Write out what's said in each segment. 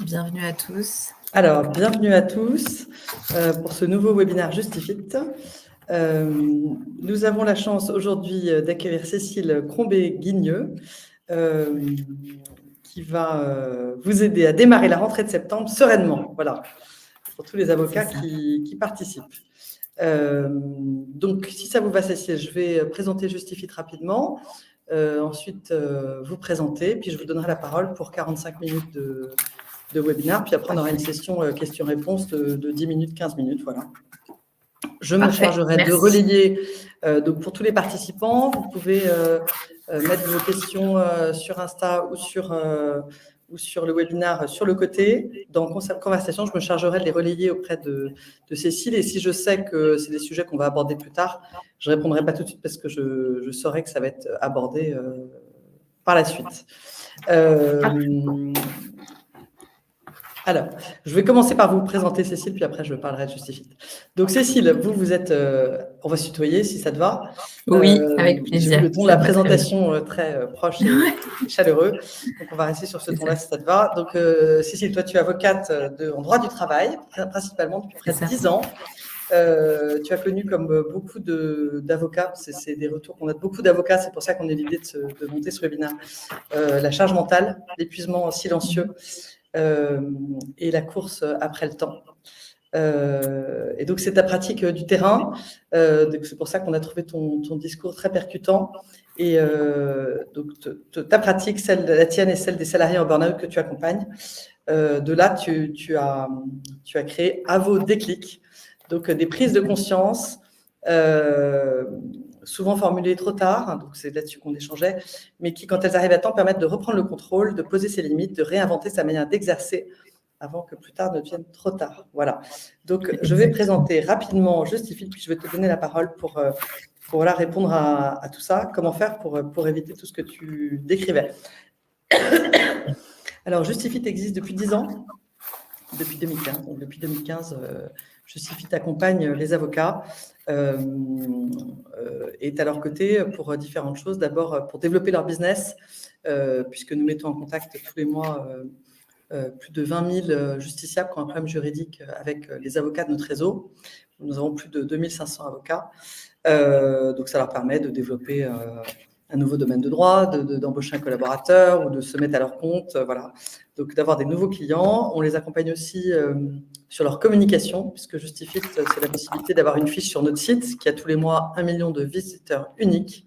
Bienvenue à tous. Alors, bienvenue à tous pour ce nouveau webinaire Justifit. Nous avons la chance aujourd'hui d'accueillir Cécile Crombé-Guigneux qui va vous aider à démarrer la rentrée de septembre sereinement, voilà, pour tous les avocats qui participent. Donc, si ça vous va, Cécile, je vais présenter Justifit rapidement. Ensuite, vous présenter, puis je vous donnerai la parole pour 45 minutes de webinaire, puis après on aura une session questions-réponses de 10 minutes, 15 minutes, voilà. Je me chargerai de relayer, donc pour tous les participants, vous pouvez mettre vos questions sur Insta ou sur le webinaire sur le côté. Dans conversation, je me chargerai de les relayer auprès de Cécile, et si je sais que c'est des sujets qu'on va aborder plus tard, je ne répondrai pas tout de suite parce que je saurai que ça va être abordé par la suite. Alors, je vais commencer par vous présenter Cécile, puis après je parlerai de Justifit. Donc Cécile, vous êtes, on va se tutoyer si ça te va. Oui, avec plaisir. J'ai vu le ton de la présentation très proche et chaleureux, donc on va rester sur ce ton-là si ça te va. Donc Cécile, toi tu es avocate en droit du travail, principalement depuis près de 10 ans. Tu as connu comme beaucoup d'avocats, c'est des retours qu'on a de beaucoup d'avocats, c'est pour ça qu'on a l'idée de monter ce webinaire, la charge mentale, l'épuisement silencieux, et la course après le temps. Et donc, c'est ta pratique du terrain. C'est pour ça qu'on a trouvé ton discours très percutant. Et donc, ta pratique, la tienne et celle des salariés en burn-out que tu accompagnes. De là, tu as créé Avo Déclic, donc des prises de conscience souvent formulées trop tard, donc c'est là-dessus qu'on échangeait, mais qui, quand elles arrivent à temps, permettent de reprendre le contrôle, de poser ses limites, de réinventer sa manière d'exercer avant que plus tard ne devienne trop tard. Voilà. Donc, je vais présenter rapidement Justifit, puis je vais te donner la parole pour répondre à tout ça. Comment faire pour éviter tout ce que tu décrivais. Alors, Justifit existe depuis 10 ans, depuis 2015. Donc, depuis 2015, Justifit accompagne les avocats, est à leur côté pour différentes choses. D'abord, pour développer leur business, puisque nous mettons en contact tous les mois plus de 20 000 justiciables qui ont un problème juridique avec les avocats de notre réseau. Nous avons plus de 2500 avocats. Donc, ça leur permet de développer un nouveau domaine de droit, d'embaucher un collaborateur ou de se mettre à leur compte. Voilà. Donc, d'avoir des nouveaux clients. On les accompagne aussi sur leur communication, puisque Justifit, c'est la possibilité d'avoir une fiche sur notre site qui a tous les mois 1 million de visiteurs uniques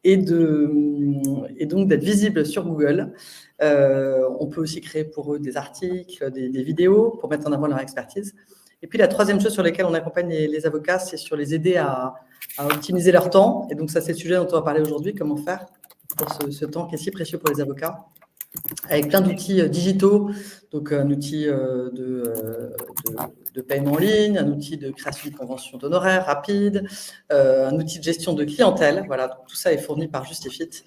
et donc d'être visible sur Google. On peut aussi créer pour eux des articles, des vidéos pour mettre en avant leur expertise. Et puis, la troisième chose sur laquelle on accompagne les avocats, c'est sur les aider à optimiser leur temps. Et donc, ça, c'est le sujet dont on va parler aujourd'hui, comment faire pour ce temps qui est si précieux pour les avocats, avec plein d'outils digitaux, donc un outil de paiement en ligne, un outil de création de convention d'honoraires rapide, un outil de gestion de clientèle. Voilà, donc tout ça est fourni par Justifit.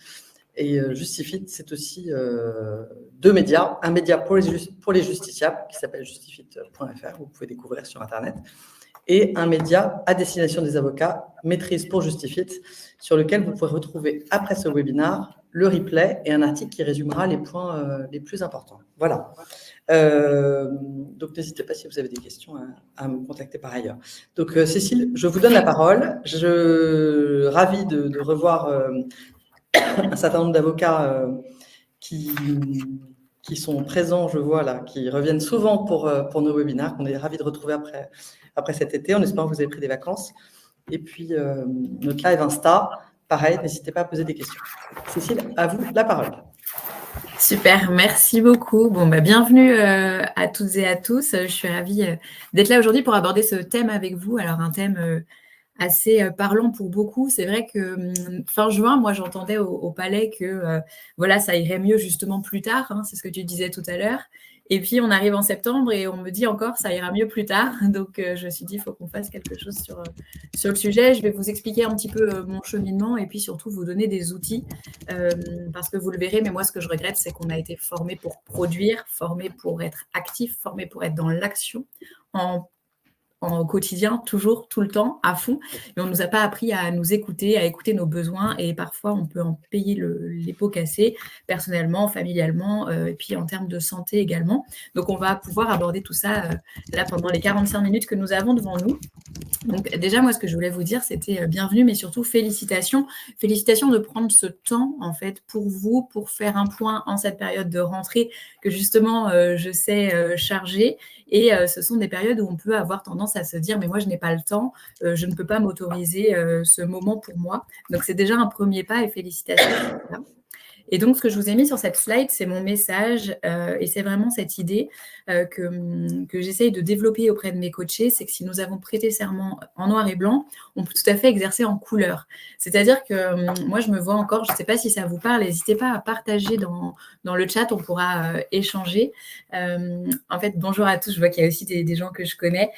Et Justifit, c'est aussi 2 médias. Un média pour les justiciables qui s'appelle justifit.fr, vous pouvez découvrir sur Internet, et un média à destination des avocats, Maîtrise pour Justifit, sur lequel vous pouvez retrouver après ce webinaire le replay et un article qui résumera les points les plus importants. Voilà. Donc, n'hésitez pas si vous avez des questions à me contacter par ailleurs. Donc, Cécile, je vous donne la parole. Je suis ravie de revoir un certain nombre d'avocats qui sont présents, je vois là, qui reviennent souvent pour nos webinaires, qu'on est ravis de retrouver après cet été, en espérant que vous avez pris des vacances. Et puis, notre live Insta, pareil, n'hésitez pas à poser des questions. Cécile, à vous la parole. Super, merci beaucoup. Bon, bienvenue à toutes et à tous. Je suis ravie d'être là aujourd'hui pour aborder ce thème avec vous. Alors, un thème assez parlant pour beaucoup. C'est vrai que fin juin, moi, j'entendais au Palais que voilà, ça irait mieux justement plus tard. Hein, c'est ce que tu disais tout à l'heure. Et puis, on arrive en septembre et on me dit encore, ça ira mieux plus tard. Donc, je me suis dit, il faut qu'on fasse quelque chose sur le sujet. Je vais vous expliquer un petit peu mon cheminement et puis surtout vous donner des outils parce que vous le verrez, mais moi, ce que je regrette, c'est qu'on a été formé pour produire, formé pour être actif, formé pour être dans l'action, en au quotidien, toujours, tout le temps, à fond. Mais on ne nous a pas appris à nous écouter, à écouter nos besoins. Et parfois, on peut en payer les pots cassés, personnellement, familialement, et puis en termes de santé également. Donc, on va pouvoir aborder tout ça là pendant les 45 minutes que nous avons devant nous. Donc déjà, moi, ce que je voulais vous dire, c'était bienvenue, mais surtout félicitations. Félicitations de prendre ce temps, en fait, pour vous, pour faire un point en cette période de rentrée que justement, je sais charger. Et ce sont des périodes où on peut avoir tendance à se dire, mais moi, je n'ai pas le temps, je ne peux pas m'autoriser ce moment pour moi. Donc, c'est déjà un premier pas et félicitations. Voilà. Et donc, ce que je vous ai mis sur cette slide, c'est mon message et c'est vraiment cette idée que j'essaye de développer auprès de mes coachés, c'est que si nous avons prêté serment en noir et blanc, on peut tout à fait exercer en couleur. C'est-à-dire que moi, je me vois encore, je ne sais pas si ça vous parle, n'hésitez pas à partager dans le chat, on pourra échanger. En fait, bonjour à tous, je vois qu'il y a aussi des gens que je connais.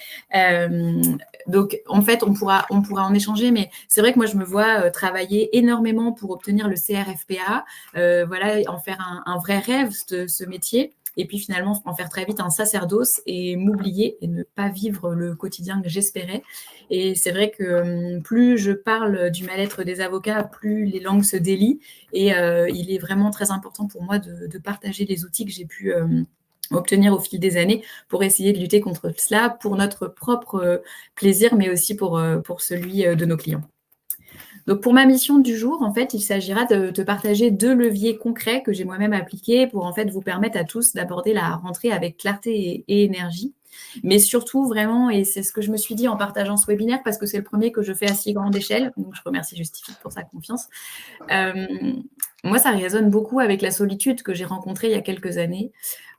Donc, en fait, on pourra en échanger, mais c'est vrai que moi, je me vois travailler énormément pour obtenir le CRFPA, voilà, en faire un vrai rêve, ce métier, et puis finalement en faire très vite un sacerdoce et m'oublier et ne pas vivre le quotidien que j'espérais. Et c'est vrai que plus je parle du mal-être des avocats, plus les langues se délient, et il est vraiment très important pour moi de partager les outils que j'ai pu obtenir au fil des années pour essayer de lutter contre cela, pour notre propre plaisir, mais aussi pour celui de nos clients. Donc, pour ma mission du jour, en fait, il s'agira de te partager 2 leviers concrets que j'ai moi-même appliqués pour, en fait, vous permettre à tous d'aborder la rentrée avec clarté et énergie. Mais surtout, vraiment, et c'est ce que je me suis dit en partageant ce webinaire, parce que c'est le premier que je fais à si grande échelle, donc je remercie Justify pour sa confiance. Moi, ça résonne beaucoup avec la solitude que j'ai rencontrée il y a quelques années,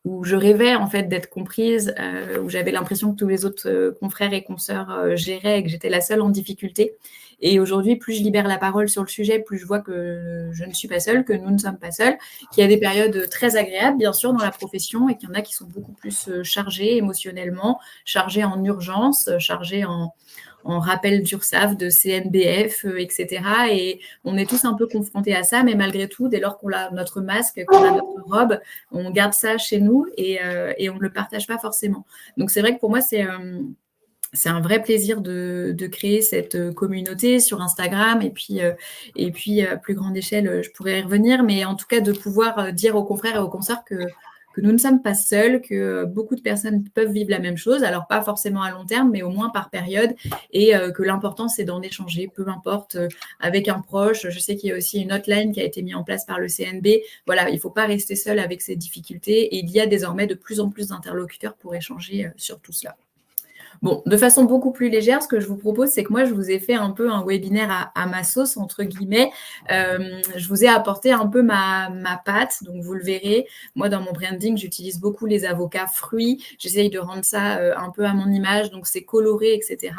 où je rêvais en fait d'être comprise, où j'avais l'impression que tous les autres confrères et consoeurs géraient et que j'étais la seule en difficulté. Et aujourd'hui, plus je libère la parole sur le sujet, plus je vois que je ne suis pas seule, que nous ne sommes pas seuls, qu'il y a des périodes très agréables, bien sûr, dans la profession, et qu'il y en a qui sont beaucoup plus chargées émotionnellement, chargées en urgence, chargées en rappel d'URSSAF, de CNBF, etc. Et on est tous un peu confrontés à ça, mais malgré tout, dès lors qu'on a notre masque, qu'on a notre robe, on garde ça chez nous et on ne le partage pas forcément. Donc, c'est vrai que pour moi, c'est un vrai plaisir de créer cette communauté sur Instagram et puis à plus grande échelle, je pourrais y revenir, mais en tout cas de pouvoir dire aux confrères et aux consoeurs que nous ne sommes pas seuls, que beaucoup de personnes peuvent vivre la même chose, alors pas forcément à long terme, mais au moins par période, et que l'important, c'est d'en échanger, peu importe, avec un proche. Je sais qu'il y a aussi une hotline qui a été mise en place par le CNB. Voilà, il ne faut pas rester seul avec ces difficultés, et il y a désormais de plus en plus d'interlocuteurs pour échanger sur tout cela. Bon, de façon beaucoup plus légère, ce que je vous propose, c'est que moi, je vous ai fait un peu un webinaire à ma sauce, entre guillemets. Je vous ai apporté un peu ma patte, donc vous le verrez. Moi, dans mon branding, j'utilise beaucoup les avocats fruits. J'essaye de rendre ça un peu à mon image, donc c'est coloré, etc.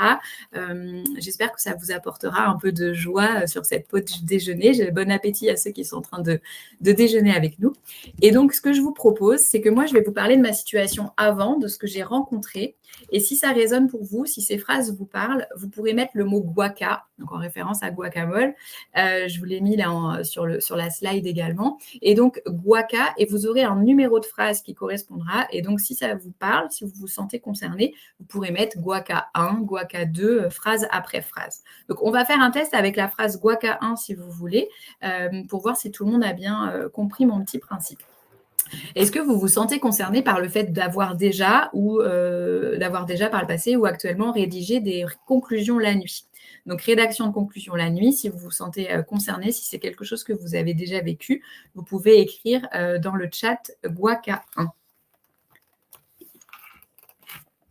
J'espère que ça vous apportera un peu de joie sur cette pause déjeuner. J'ai bon appétit à ceux qui sont en train de déjeuner avec nous. Et donc, ce que je vous propose, c'est que moi, je vais vous parler de ma situation avant, de ce que j'ai rencontré. Et si ça résonne pour vous, si ces phrases vous parlent, vous pourrez mettre le mot guaca, donc en référence à guacamole. Je vous l'ai mis là sur la slide également. Et donc, guaca, et vous aurez un numéro de phrase qui correspondra. Et donc, si ça vous parle, si vous vous sentez concerné, vous pourrez mettre guaca 1, guaca 2, phrase après phrase. Donc, on va faire un test avec la phrase guaca 1 si vous voulez, pour voir si tout le monde a bien compris mon petit principe. Est-ce que vous vous sentez concerné par le fait d'avoir déjà par le passé ou actuellement rédigé des conclusions la nuit? Donc, rédaction de conclusions la nuit, si vous vous sentez concerné, si c'est quelque chose que vous avez déjà vécu, vous pouvez écrire dans le chat Guaca 1.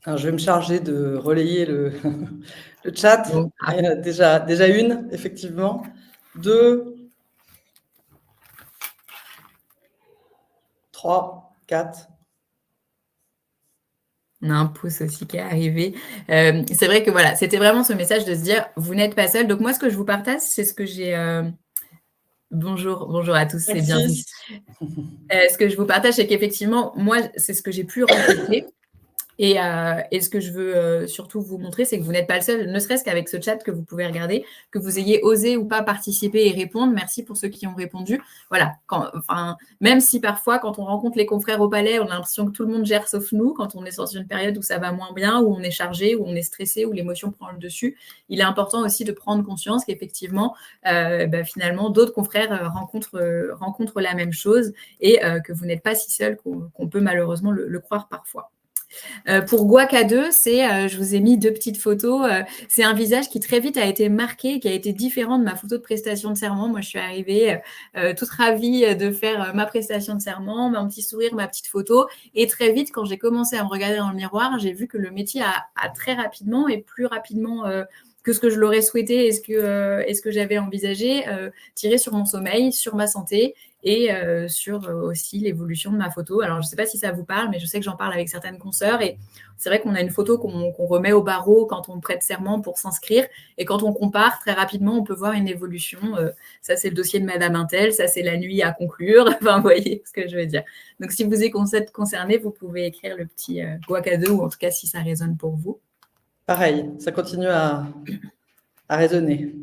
Alors, je vais me charger de relayer le chat. Donc, Il y en a déjà une, effectivement. 2, 3, 4. On a un pouce aussi qui est arrivé. C'est vrai que voilà, c'était vraiment ce message de se dire, vous n'êtes pas seul. Donc moi, ce que je vous partage, c'est ce que j'ai... Bonjour à tous, c'est bienvenue. Ce que je vous partage, c'est qu'effectivement, moi, c'est ce que j'ai pu rencontrer. Et ce que je veux surtout vous montrer, c'est que vous n'êtes pas le seul, ne serait-ce qu'avec ce chat que vous pouvez regarder, que vous ayez osé ou pas participer et répondre. Merci pour ceux qui ont répondu. Voilà, même si parfois, quand on rencontre les confrères au palais, on a l'impression que tout le monde gère sauf nous, quand on est dans une période où ça va moins bien, où on est chargé, où on est stressé, où l'émotion prend le dessus, il est important aussi de prendre conscience qu'effectivement, finalement, d'autres confrères rencontrent la même chose et que vous n'êtes pas si seul qu'on peut malheureusement le croire parfois. Pour Guaca 2, je vous ai mis 2 petites photos. C'est un visage qui très vite a été marqué, qui a été différent de ma photo de prestation de serment. Moi, je suis arrivée toute ravie de faire ma prestation de serment, mon petit sourire, ma petite photo. Et très vite, quand j'ai commencé à me regarder dans le miroir, j'ai vu que le métier a très rapidement et plus rapidement que ce que je l'aurais souhaité et ce que j'avais envisagé, tiré sur mon sommeil, sur ma santé et sur aussi l'évolution de ma photo. Alors, je ne sais pas si ça vous parle, mais je sais que j'en parle avec certaines consoeurs et c'est vrai qu'on a une photo qu'on remet au barreau quand on prête serment pour s'inscrire et quand on compare, très rapidement, on peut voir une évolution. Ça, c'est le dossier de Madame Intel, ça, c'est la nuit à conclure. Enfin, vous voyez ce que je veux dire. Donc, si vous êtes concerné, vous pouvez écrire le petit Guaca 2 ou en tout cas si ça résonne pour vous. Pareil, ça continue à résonner.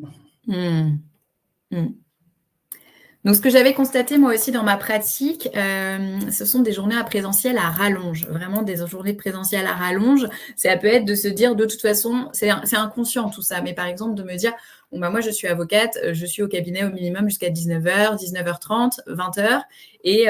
Donc, ce que j'avais constaté moi aussi dans ma pratique, ce sont des journées à présentiel à rallonge, vraiment des journées de présentiel à rallonge. Ça peut être de se dire, de toute façon, c'est inconscient tout ça, mais par exemple de me dire, bon, moi je suis avocate, je suis au cabinet au minimum jusqu'à 19h, 19h30, 20h, et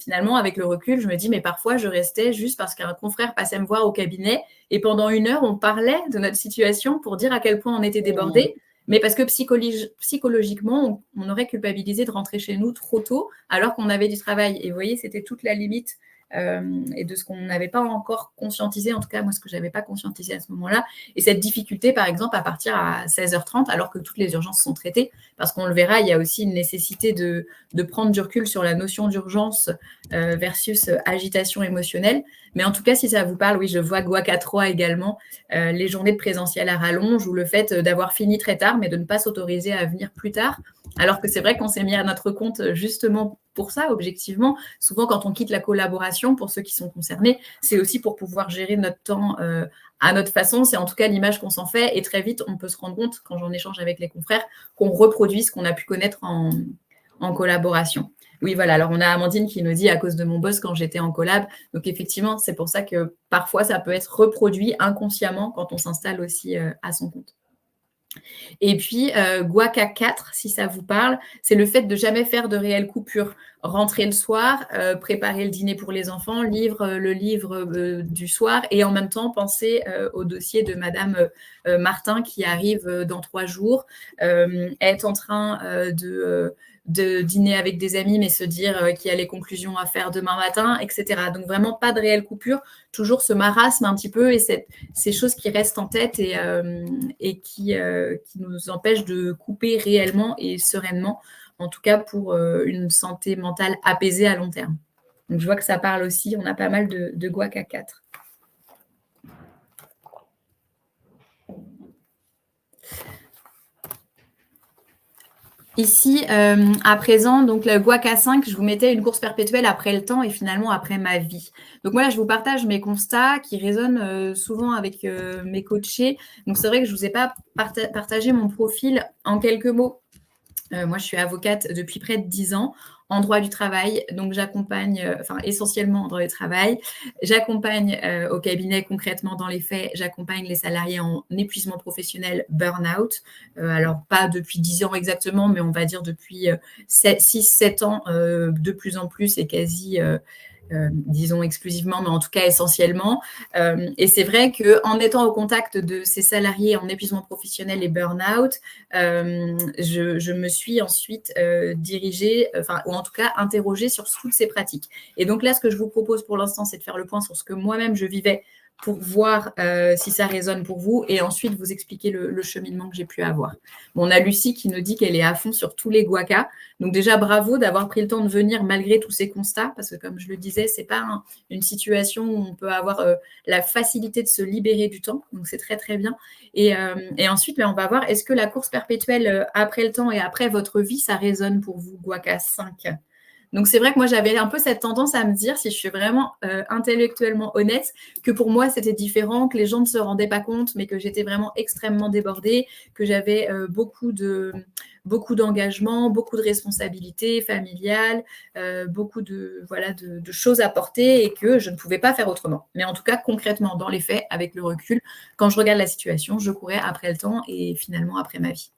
finalement avec le recul, je me dis, mais parfois je restais juste parce qu'un confrère passait me voir au cabinet, et pendant 1 heure, on parlait de notre situation pour dire à quel point on était débordé. Mais parce que psychologiquement, on aurait culpabilisé de rentrer chez nous trop tôt alors qu'on avait du travail. Et vous voyez, c'était toute la limite et de ce qu'on n'avait pas encore conscientisé, en tout cas moi ce que je n'avais pas conscientisé à ce moment-là, et cette difficulté par exemple à partir à 16h30 alors que toutes les urgences sont traitées, parce qu'on le verra, il y a aussi une nécessité de prendre du recul sur la notion d'urgence versus agitation émotionnelle. Mais en tout cas, si ça vous parle, oui, je vois Guaca 3 également, les journées de présentiel à rallonge ou le fait d'avoir fini très tard mais de ne pas s'autoriser à venir plus tard. Alors que c'est vrai qu'on s'est mis à notre compte justement pour ça, objectivement. Souvent, quand on quitte la collaboration, pour ceux qui sont concernés, c'est aussi pour pouvoir gérer notre temps à notre façon. C'est en tout cas l'image qu'on s'en fait. Et très vite, on peut se rendre compte, quand j'en échange avec les confrères, qu'on reproduit ce qu'on a pu connaître en collaboration. Oui, voilà. Alors, on a Amandine qui nous dit à cause de mon boss quand j'étais en collab. Donc, effectivement, c'est pour ça que parfois, ça peut être reproduit inconsciemment quand on s'installe aussi à son compte. Et puis, Guaca 4, si ça vous parle, c'est le fait de jamais faire de réelles coupures. Rentrer le soir, préparer le dîner pour les enfants, le livre du soir et en même temps penser au dossier de Madame Martin qui arrive dans 3 jours, être en train de dîner avec des amis, mais se dire qu'il y a les conclusions à faire demain matin, etc. Donc, vraiment pas de réelle coupure, toujours ce marasme un petit peu et ces choses qui restent en tête et qui nous empêchent de couper réellement et sereinement, en tout cas pour une santé mentale apaisée à long terme. Donc, je vois que ça parle aussi, on a pas mal de Guaca 4. Ici, à présent, donc le Guaca 5, je vous mettais une course perpétuelle après le temps et finalement après ma vie. Donc moi, je vous partage mes constats qui résonnent souvent avec mes coachés. Donc c'est vrai que je ne vous ai pas partagé mon profil en quelques mots. Moi, je suis avocate depuis près de 10 ans en droit du travail. Donc, j'accompagne, essentiellement en droit du travail. J'accompagne au cabinet concrètement dans les faits. J'accompagne les salariés en épuisement professionnel, burn-out. Alors, pas depuis 10 ans exactement, mais on va dire depuis 6-7 ans de plus en plus et quasi... disons exclusivement, mais en tout cas essentiellement. Et c'est vrai qu'en étant au contact de ces salariés en épuisement professionnel et burn-out, je me suis ensuite dirigée, ou en tout cas interrogée sur toutes ces pratiques. Et donc là, ce que je vous propose pour l'instant, c'est de faire le point sur ce que moi-même je vivais pour voir si ça résonne pour vous et ensuite vous expliquer le cheminement que j'ai pu avoir. Bon, on a Lucie qui nous dit qu'elle est à fond sur tous les Guaca. Donc déjà, bravo d'avoir pris le temps de venir malgré tous ces constats parce que comme je le disais, ce n'est pas une situation où on peut avoir la facilité de se libérer du temps. Donc c'est très, très bien. Et ensuite, on va voir, est-ce que la course perpétuelle après le temps et après votre vie, ça résonne pour vous, Guaca 5 ? Donc, c'est vrai que moi, j'avais un peu cette tendance à me dire, si je suis vraiment intellectuellement honnête, que pour moi, c'était différent, que les gens ne se rendaient pas compte, mais que j'étais vraiment extrêmement débordée, que j'avais beaucoup d'engagement, beaucoup de responsabilités familiales, beaucoup de choses à porter et que je ne pouvais pas faire autrement. Mais en tout cas, concrètement, dans les faits, avec le recul, quand je regarde la situation, je courais après le temps et finalement après ma vie.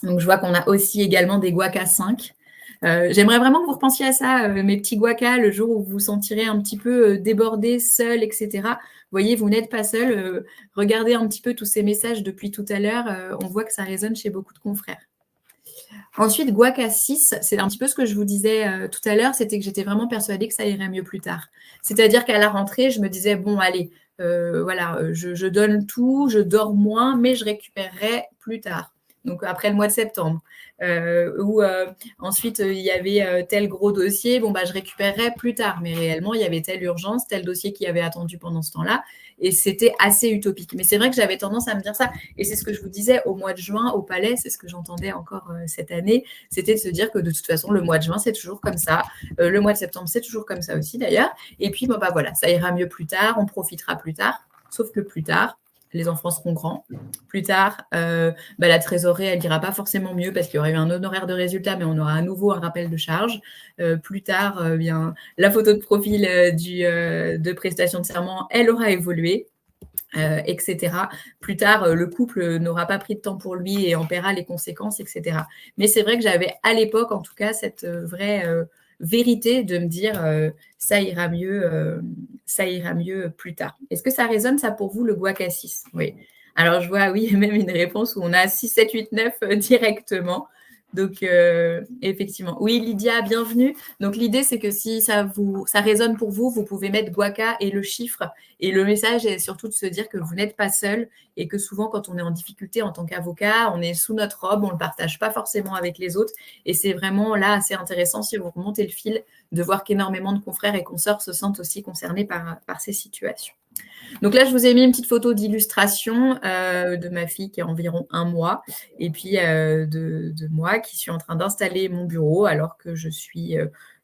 Donc, je vois qu'on a aussi également des guacas 5. J'aimerais vraiment que vous repensiez à ça, mes petits guacas, le jour où vous vous sentirez un petit peu débordé, seul, etc. Vous voyez, vous n'êtes pas seul. Regardez un petit peu tous ces messages depuis tout à l'heure. On voit que ça résonne chez beaucoup de confrères. Ensuite, guaca 6, c'est un petit peu ce que je vous disais tout à l'heure, c'était que j'étais vraiment persuadée que ça irait mieux plus tard. C'est-à-dire qu'à la rentrée, je me disais, bon, allez, je donne tout, je dors moins, mais je récupérerai plus tard. Donc, après le mois de septembre. Ensuite, il y avait tel gros dossier, bon, je récupérerai plus tard. Mais réellement, il y avait telle urgence, tel dossier qui avait attendu pendant ce temps-là. Et c'était assez utopique. Mais c'est vrai que j'avais tendance à me dire ça. Et c'est ce que je vous disais au mois de juin, au Palais, c'est ce que j'entendais encore cette année. C'était de se dire que de toute façon, le mois de juin, c'est toujours comme ça. Le mois de septembre, c'est toujours comme ça aussi, d'ailleurs. Et puis, voilà, ça ira mieux plus tard, on profitera plus tard. Sauf que plus tard, les enfants seront grands. Plus tard, la trésorerie, elle n'ira pas forcément mieux parce qu'il y aura eu un honoraire de résultat, mais on aura à nouveau un rappel de charge. Plus tard, la photo de profil de prestation de serment, elle aura évolué. Etc. Plus tard, le couple n'aura pas pris de temps pour lui et en paiera les conséquences, etc. Mais c'est vrai que j'avais à l'époque, en tout cas, cette vraie vérité de me dire ça ira mieux plus tard. Est-ce que ça résonne, ça, pour vous, le guaca 6? Oui. Alors, je vois, oui, même une réponse où on a 6, 7, 8, 9 directement. Donc, effectivement. Oui, Lydia, bienvenue. Donc, l'idée, c'est que si ça résonne pour vous, vous pouvez mettre guaca et le chiffre. Et le message est surtout de se dire que vous n'êtes pas seul et que souvent, quand on est en difficulté en tant qu'avocat, on est sous notre robe, on ne le partage pas forcément avec les autres. Et c'est vraiment là assez intéressant, si vous remontez le fil, de voir qu'énormément de confrères et consorts se sentent aussi concernés par ces situations. Donc là, je vous ai mis une petite photo d'illustration de ma fille qui a environ 1 mois et puis de moi qui suis en train d'installer mon bureau alors que je suis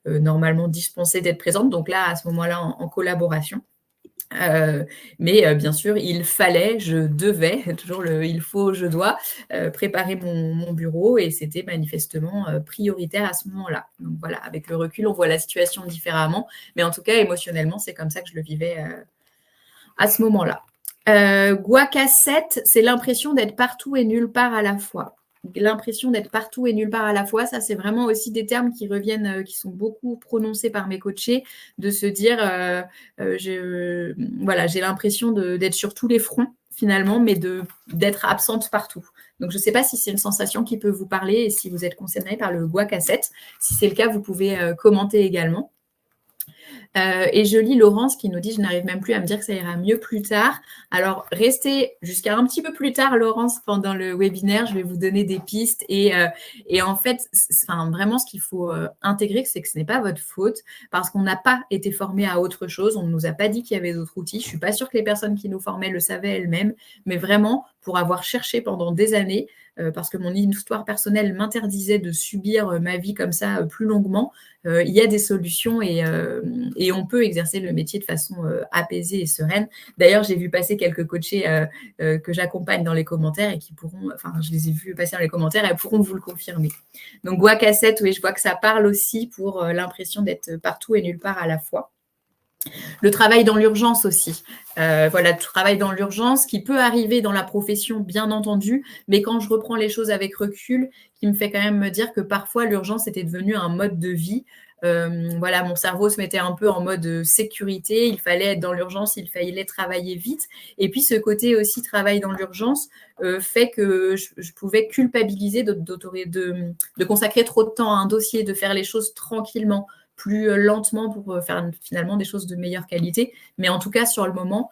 normalement dispensée d'être présente. Donc là, à ce moment-là, en collaboration. Mais bien sûr, il fallait, je devais, toujours le il faut, je dois, préparer mon bureau et c'était manifestement prioritaire à ce moment-là. Donc voilà, avec le recul, on voit la situation différemment, mais en tout cas, émotionnellement, c'est comme ça que je le vivais à ce moment-là. Guaca 7, c'est l'impression d'être partout et nulle part à la fois. L'impression d'être partout et nulle part à la fois, ça, c'est vraiment aussi des termes qui reviennent, qui sont beaucoup prononcés par mes coachés, de se dire, j'ai l'impression d'être sur tous les fronts, finalement, mais d'être absente partout. Donc, je ne sais pas si c'est une sensation qui peut vous parler et si vous êtes concerné par le guaca 7. Si c'est le cas, vous pouvez commenter également. Et je lis Laurence qui nous dit « Je n'arrive même plus à me dire que ça ira mieux plus tard ». Alors, restez jusqu'à un petit peu plus tard, Laurence, pendant le webinaire. Je vais vous donner des pistes. Et en fait, vraiment, ce qu'il faut intégrer, c'est que ce n'est pas votre faute parce qu'on n'a pas été formé à autre chose. On ne nous a pas dit qu'il y avait d'autres outils. Je ne suis pas sûre que les personnes qui nous formaient le savaient elles-mêmes. Mais vraiment, pour avoir cherché pendant des années, parce que mon histoire personnelle m'interdisait de subir ma vie comme ça plus longuement, il y a des solutions et on peut exercer le métier de façon apaisée et sereine. D'ailleurs, j'ai vu passer quelques coachés que j'accompagne dans les commentaires et qui pourront, je les ai vus passer dans les commentaires et elles pourront vous le confirmer. Donc, guaca 7, oui, je vois que ça parle aussi pour l'impression d'être partout et nulle part à la fois. Le travail dans l'urgence aussi. Le travail dans l'urgence qui peut arriver dans la profession, bien entendu, mais quand je reprends les choses avec recul, qui me fait quand même me dire que parfois l'urgence était devenue un mode de vie. Mon cerveau se mettait un peu en mode sécurité, il fallait être dans l'urgence, il fallait travailler vite. Et puis ce côté aussi travail dans l'urgence fait que je pouvais culpabiliser de consacrer trop de temps à un dossier, de faire les choses tranquillement, plus lentement pour faire finalement des choses de meilleure qualité. Mais en tout cas, sur le moment,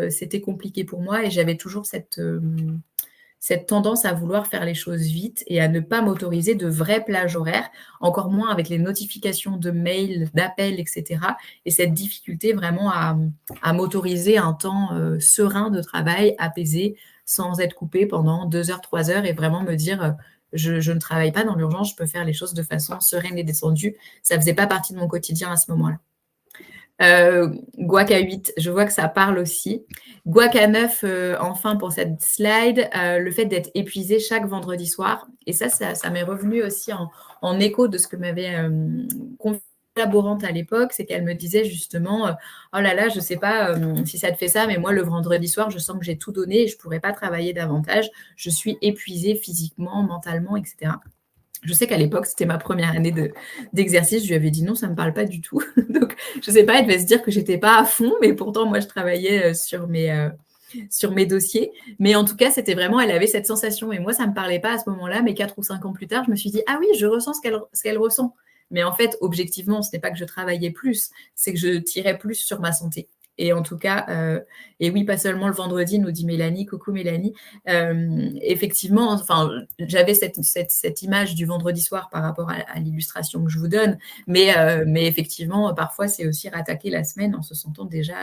c'était compliqué pour moi et j'avais toujours cette tendance à vouloir faire les choses vite et à ne pas m'autoriser de vraies plages horaires, encore moins avec les notifications de mails, d'appels, etc. Et cette difficulté vraiment à m'autoriser un temps serein de travail, apaisé, sans être coupé pendant 2 heures, 3 heures et vraiment me dire je ne travaille pas dans l'urgence, je peux faire les choses de façon sereine et détendue. Ça ne faisait pas partie de mon quotidien à ce moment-là. Guac à 8, je vois que ça parle aussi. Guac à 9, enfin pour cette slide, le fait d'être épuisé chaque vendredi soir. Et ça m'est revenu aussi en écho de ce que m'avait confié collaborante à l'époque, c'est qu'elle me disait justement oh là là, je ne sais pas si ça te fait ça, mais moi, le vendredi soir, je sens que j'ai tout donné et je ne pourrais pas travailler davantage. Je suis épuisée physiquement, mentalement, etc. Je sais qu'à l'époque, c'était ma première année d'exercice. Je lui avais dit non, ça ne me parle pas du tout. Donc, je ne sais pas, elle devait se dire que je n'étais pas à fond, mais pourtant, moi, je travaillais sur mes dossiers. Mais en tout cas, c'était vraiment, elle avait cette sensation. Et moi, ça ne me parlait pas à ce moment-là, mais 4 ou 5 ans plus tard, je me suis dit, ah oui, je ressens ce qu'elle ressent. Mais en fait, objectivement, ce n'est pas que je travaillais plus, c'est que je tirais plus sur ma santé. Et en tout cas, et oui, pas seulement le vendredi, nous dit Mélanie, coucou Mélanie. Effectivement, enfin, j'avais cette image du vendredi soir par rapport à l'illustration que je vous donne, mais effectivement, parfois, c'est aussi rattaquer la semaine en se sentant déjà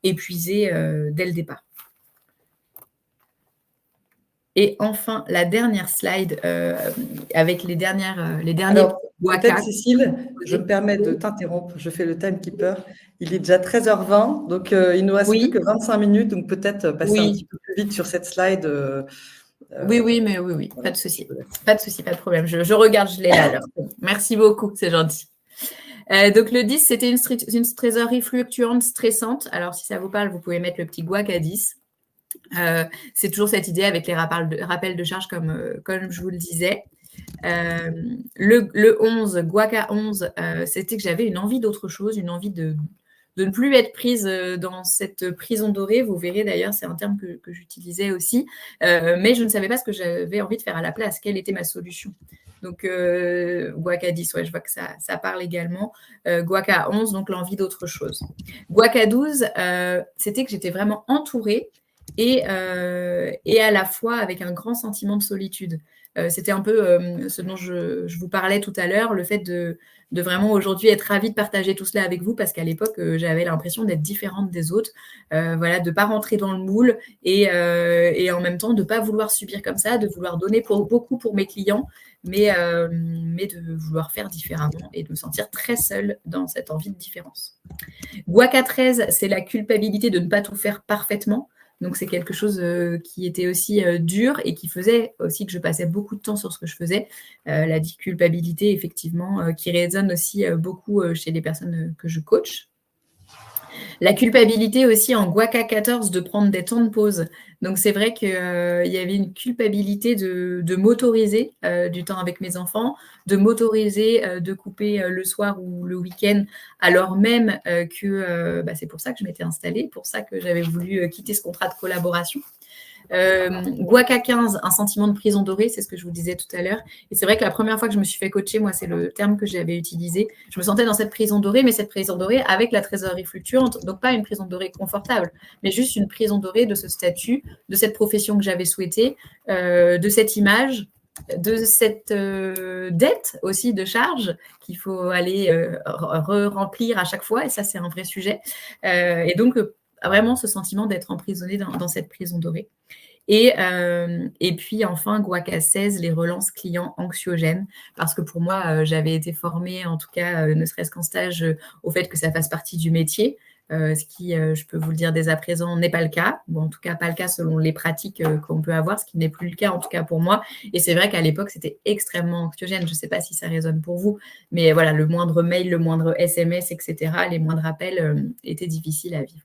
épuisé dès le départ. Et enfin, la dernière slide avec les derniers. Alors, peut-être, Cécile, je me permets de t'interrompre. Je fais le timekeeper. Il est déjà 13h20, donc il ne nous reste plus que 25 minutes. Donc, peut-être passer un petit peu plus vite sur cette slide. Oui, pas de souci. Pas de souci, pas de problème. Je regarde, je l'ai là. Alors. Merci beaucoup, c'est gentil. Donc, le 10, c'était une trésorerie fluctuante, stressante. Alors, si ça vous parle, vous pouvez mettre le petit guac à 10. C'est toujours cette idée avec les rappels de charge comme je vous le disais. Le 11, guac à 11, c'était que j'avais une envie d'autre chose, une envie de ne plus être prise dans cette prison dorée. Vous verrez d'ailleurs, c'est un terme que j'utilisais aussi, mais je ne savais pas ce que j'avais envie de faire à la place, quelle était ma solution. Donc, guac à 10, ouais, je vois que ça parle également. Guac à 11, donc l'envie d'autre chose. Guac à 12, c'était que j'étais vraiment entourée et à la fois avec un grand sentiment de solitude. C'était un peu ce dont je vous parlais tout à l'heure, le fait de vraiment aujourd'hui être ravie de partager tout cela avec vous, parce qu'à l'époque, j'avais l'impression d'être différente des autres, voilà, de ne pas rentrer dans le moule et en même temps de ne pas vouloir subir comme ça, de vouloir donner beaucoup pour mes clients, mais de vouloir faire différemment et de me sentir très seule dans cette envie de différence. Guac à 13, c'est la culpabilité de ne pas tout faire parfaitement. Donc, c'est quelque chose qui était aussi dur et qui faisait aussi que je passais beaucoup de temps sur ce que je faisais. La culpabilité, effectivement, qui résonne aussi beaucoup chez les personnes que je coach. La culpabilité aussi en guac à 14 de prendre des temps de pause. Donc, c'est vrai qu'il y avait une culpabilité de m'autoriser du temps avec mes enfants, de m'autoriser de couper le soir ou le week-end, alors même que c'est pour ça que je m'étais installée, pour ça que j'avais voulu quitter ce contrat de collaboration. Guac à 15, un sentiment de prison dorée, c'est ce que je vous disais tout à l'heure. Et c'est vrai que la première fois que je me suis fait coacher, moi, c'est le terme que j'avais utilisé. Je me sentais dans cette prison dorée, mais cette prison dorée avec la trésorerie fluctuante. Donc, pas une prison dorée confortable, mais juste une prison dorée de ce statut, de cette profession que j'avais souhaitée, de cette image, de cette dette aussi de charge qu'il faut aller remplir à chaque fois. Et ça, c'est un vrai sujet. Et donc, vraiment ce sentiment d'être emprisonné dans cette prison dorée. Et puis enfin, guac à 16, les relances clients anxiogènes, parce que pour moi, j'avais été formée, en tout cas, ne serait-ce qu'en stage, au fait que ça fasse partie du métier, ce qui, je peux vous le dire dès à présent, n'est pas le cas, ou en tout cas pas le cas selon les pratiques qu'on peut avoir, ce qui n'est plus le cas en tout cas pour moi. Et c'est vrai qu'à l'époque, c'était extrêmement anxiogène. Je ne sais pas si ça résonne pour vous, mais voilà, le moindre mail, le moindre SMS, etc., les moindres appels étaient difficiles à vivre.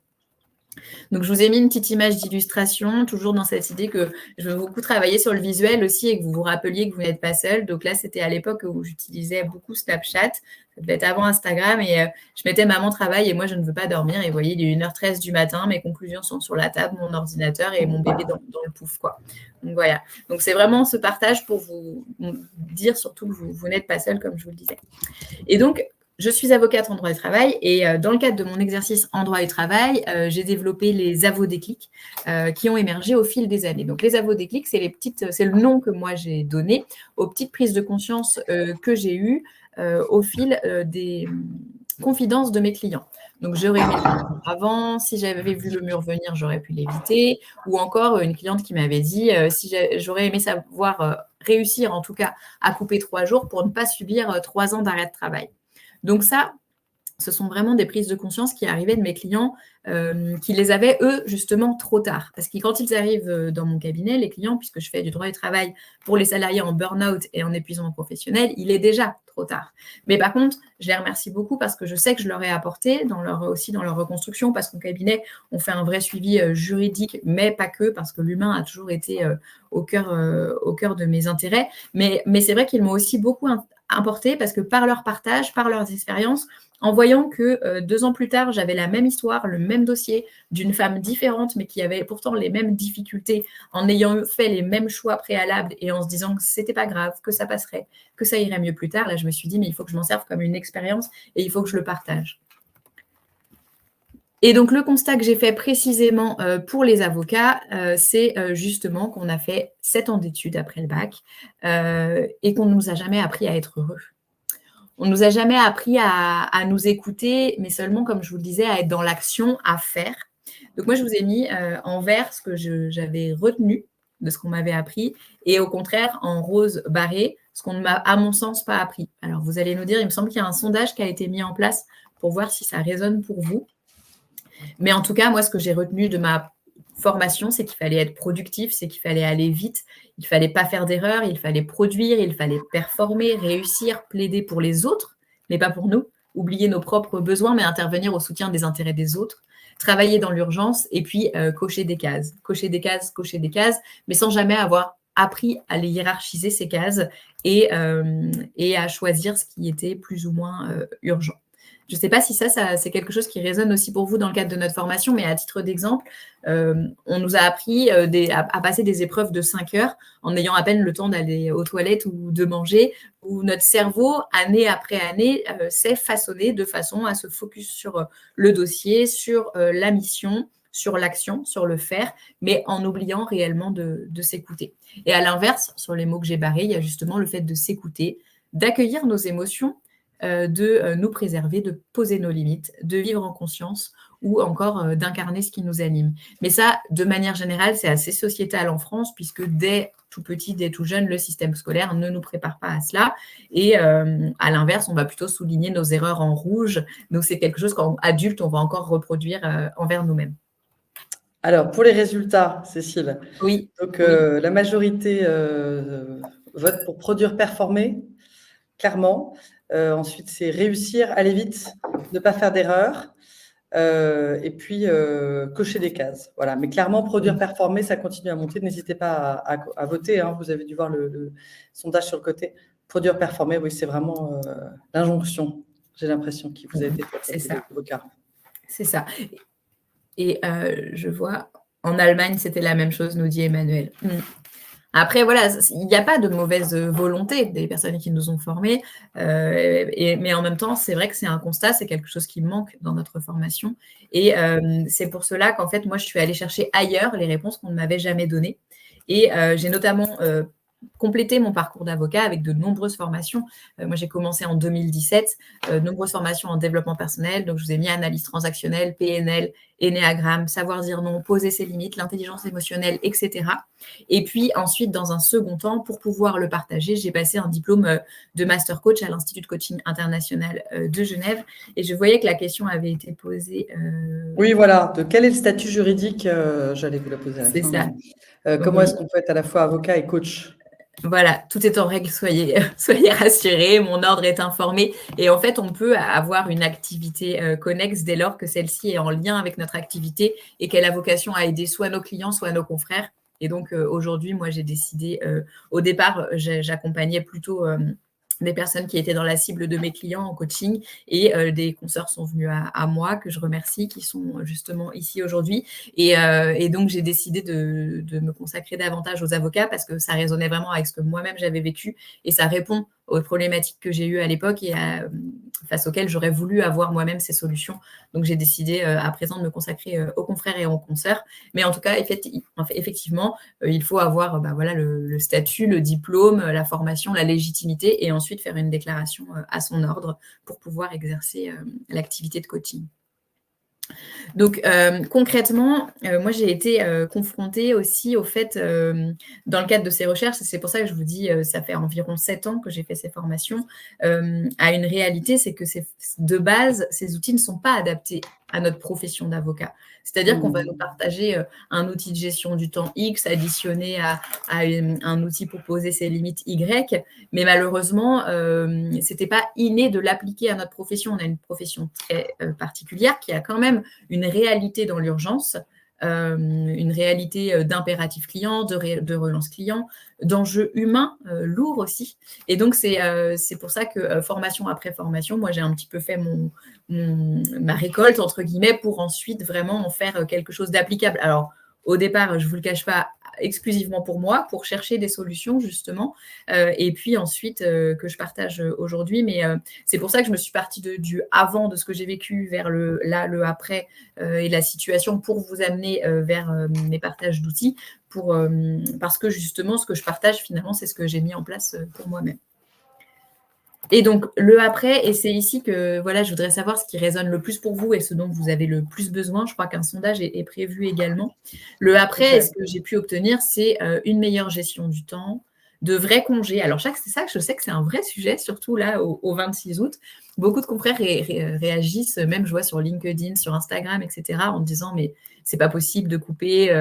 Donc, je vous ai mis une petite image d'illustration, toujours dans cette idée que je veux beaucoup travailler sur le visuel aussi et que vous vous rappeliez que vous n'êtes pas seul. Donc là, c'était à l'époque où j'utilisais beaucoup Snapchat. Ça devait être avant Instagram et je mettais maman travail et moi, je ne veux pas dormir. Et vous voyez, il est 1h13 du matin, mes conclusions sont sur la table, mon ordinateur et mon bébé dans le pouf, quoi. Donc voilà. Donc, c'est vraiment ce partage pour vous dire surtout que vous n'êtes pas seul, comme je vous le disais. Et donc, je suis avocate en droit du travail et dans le cadre de mon exercice en droit du travail, j'ai développé les AVO-déclics qui ont émergé au fil des années. Donc, les AVO-déclics, c'est le nom que moi j'ai donné aux petites prises de conscience que j'ai eues au fil des confidences de mes clients. Donc, j'aurais aimé avant, si j'avais vu le mur venir, j'aurais pu l'éviter. Ou encore, une cliente qui m'avait dit, si j'aurais aimé savoir réussir en tout cas à couper 3 jours pour ne pas subir 3 ans d'arrêt de travail. Donc ça, ce sont vraiment des prises de conscience qui arrivaient de mes clients qui les avaient, eux, justement, trop tard. Parce que quand ils arrivent dans mon cabinet, les clients, puisque je fais du droit du travail pour les salariés en burn-out et en épuisement professionnel, il est déjà trop tard. Mais par contre, je les remercie beaucoup parce que je sais que je leur ai apporté, aussi dans leur reconstruction, parce qu'en cabinet, on fait un vrai suivi juridique, mais pas que, parce que l'humain a toujours été au cœur de mes intérêts. Mais c'est vrai qu'ils m'ont aussi beaucoup apporté parce que par leur partage, par leurs expériences, en voyant que 2 ans plus tard, j'avais la même histoire, le même dossier d'une femme différente, mais qui avait pourtant les mêmes difficultés, en ayant fait les mêmes choix préalables et en se disant que c'était pas grave, que ça passerait, que ça irait mieux plus tard. Là, je me suis dit, mais il faut que je m'en serve comme une expérience et il faut que je le partage. Et donc, le constat que j'ai fait précisément pour les avocats, c'est justement qu'on a fait 7 ans d'études après le bac et qu'on ne nous a jamais appris à être heureux. On ne nous a jamais appris à nous écouter, mais seulement, comme je vous le disais, à être dans l'action, à faire. Donc moi, je vous ai mis en vert ce que j'avais retenu de ce qu'on m'avait appris et au contraire, en rose barré, ce qu'on ne m'a, à mon sens, pas appris. Alors, vous allez nous dire, il me semble qu'il y a un sondage qui a été mis en place pour voir si ça résonne pour vous. Mais en tout cas, moi, ce que j'ai retenu de ma formation, c'est qu'il fallait être productif, c'est qu'il fallait aller vite, il ne fallait pas faire d'erreurs, il fallait produire, il fallait performer, réussir, plaider pour les autres, mais pas pour nous, oublier nos propres besoins, mais intervenir au soutien des intérêts des autres, travailler dans l'urgence et puis cocher des cases, mais sans jamais avoir appris à les hiérarchiser, ces cases, et à choisir ce qui était plus ou moins urgent. Je ne sais pas si ça, c'est quelque chose qui résonne aussi pour vous dans le cadre de notre formation, mais à titre d'exemple, on nous a appris à passer des épreuves de 5 heures en ayant à peine le temps d'aller aux toilettes ou de manger, où notre cerveau, année après année, s'est façonné de façon à se focus sur le dossier, sur la mission, sur l'action, sur le faire, mais en oubliant réellement de s'écouter. Et à l'inverse, sur les mots que j'ai barrés, il y a justement le fait de s'écouter, d'accueillir nos émotions, de nous préserver, de poser nos limites, de vivre en conscience ou encore d'incarner ce qui nous anime. Mais ça, de manière générale, c'est assez sociétal en France puisque dès tout petit, dès tout jeune, le système scolaire ne nous prépare pas à cela. Et à l'inverse, on va plutôt souligner nos erreurs en rouge. Donc, c'est quelque chose qu'en adulte, on va encore reproduire envers nous-mêmes. Alors, pour les résultats, Cécile, oui. Donc, oui. La majorité vote pour produire, performer, clairement. Ensuite, c'est réussir, aller vite, ne pas faire d'erreurs. Et puis, cocher des cases. Voilà. Mais clairement, produire, performer, ça continue à monter. N'hésitez pas à voter. Hein. Vous avez dû voir le sondage sur le côté. Produire, performer, oui, c'est vraiment l'injonction, j'ai l'impression, qui vous a été faite. C'est ça. Avocat. C'est ça. Et je vois, en Allemagne, c'était la même chose, nous dit Emmanuel. Après, voilà, il n'y a pas de mauvaise volonté des personnes qui nous ont formés, mais en même temps, c'est vrai que c'est un constat, c'est quelque chose qui manque dans notre formation. Et c'est pour cela qu'en fait, moi, je suis allée chercher ailleurs les réponses qu'on ne m'avait jamais données. Et j'ai notamment complété mon parcours d'avocat avec de nombreuses formations. Moi, j'ai commencé en 2017, nombreuses formations en développement personnel. Donc, je vous ai mis analyse transactionnelle, PNL, Ennéagramme, savoir dire non, poser ses limites, l'intelligence émotionnelle, etc. Et puis ensuite, dans un second temps, pour pouvoir le partager, j'ai passé un diplôme de master coach à l'Institut de coaching international de Genève. Et je voyais que la question avait été posée. Oui, voilà. De quel est le statut juridique j'allais vous la poser à la fin. C'est ça. Comment est-ce qu'on peut être à la fois avocat et coach ? Voilà, tout est en règle, soyez rassurés, mon ordre est informé. Et en fait, on peut avoir une activité connexe dès lors que celle-ci est en lien avec notre activité et qu'elle a vocation à aider soit nos clients, soit nos confrères. Et donc, aujourd'hui, moi, j'ai décidé, au départ, j'accompagnais plutôt des personnes qui étaient dans la cible de mes clients en coaching et des consoeurs sont venues à moi, que je remercie, qui sont justement ici aujourd'hui. Et donc, j'ai décidé de me consacrer davantage aux avocats parce que ça résonnait vraiment avec ce que moi-même j'avais vécu et ça répond aux problématiques que j'ai eues à l'époque et face auxquelles j'aurais voulu avoir moi-même ces solutions. Donc, j'ai décidé à présent de me consacrer aux confrères et aux consoeurs. Mais en tout cas, effectivement, il faut avoir voilà, le statut, le diplôme, la formation, la légitimité et ensuite faire une déclaration à son ordre pour pouvoir exercer l'activité de coaching. Donc, concrètement, moi, j'ai été confrontée aussi au fait, dans le cadre de ces recherches, et c'est pour ça que je vous dis, ça fait environ 7 ans que j'ai fait ces formations, à une réalité, c'est que de base, ces outils ne sont pas adaptés à notre profession d'avocat. C'est-à-dire qu'on va nous partager un outil de gestion du temps X additionné à un outil pour poser ses limites Y, mais malheureusement, c'était pas inné de l'appliquer à notre profession. On a une profession très particulière qui a quand même une réalité dans l'urgence, une réalité d'impératif client, de relance client, d'enjeux humains lourds aussi. Et donc, c'est pour ça que formation après formation, moi, j'ai un petit peu fait ma récolte, entre guillemets, pour ensuite vraiment en faire quelque chose d'applicable. Alors, au départ, je ne vous le cache pas, exclusivement pour moi, pour chercher des solutions, justement, et puis ensuite que je partage aujourd'hui. Mais c'est pour ça que je me suis partie du avant de ce que j'ai vécu vers le après et la situation pour vous amener vers mes partages d'outils, parce que justement, ce que je partage, finalement, c'est ce que j'ai mis en place pour moi-même. Et donc, le après, et c'est ici que voilà, je voudrais savoir ce qui résonne le plus pour vous et ce dont vous avez le plus besoin. Je crois qu'un sondage est prévu également. Le après, et ce que j'ai pu obtenir, c'est une meilleure gestion du temps, de vrais congés. Alors, c'est ça que je sais que c'est un vrai sujet, surtout là, au 26 août. Beaucoup de confrères réagissent, même je vois sur LinkedIn, sur Instagram, etc., en disant, mais c'est pas possible de couper,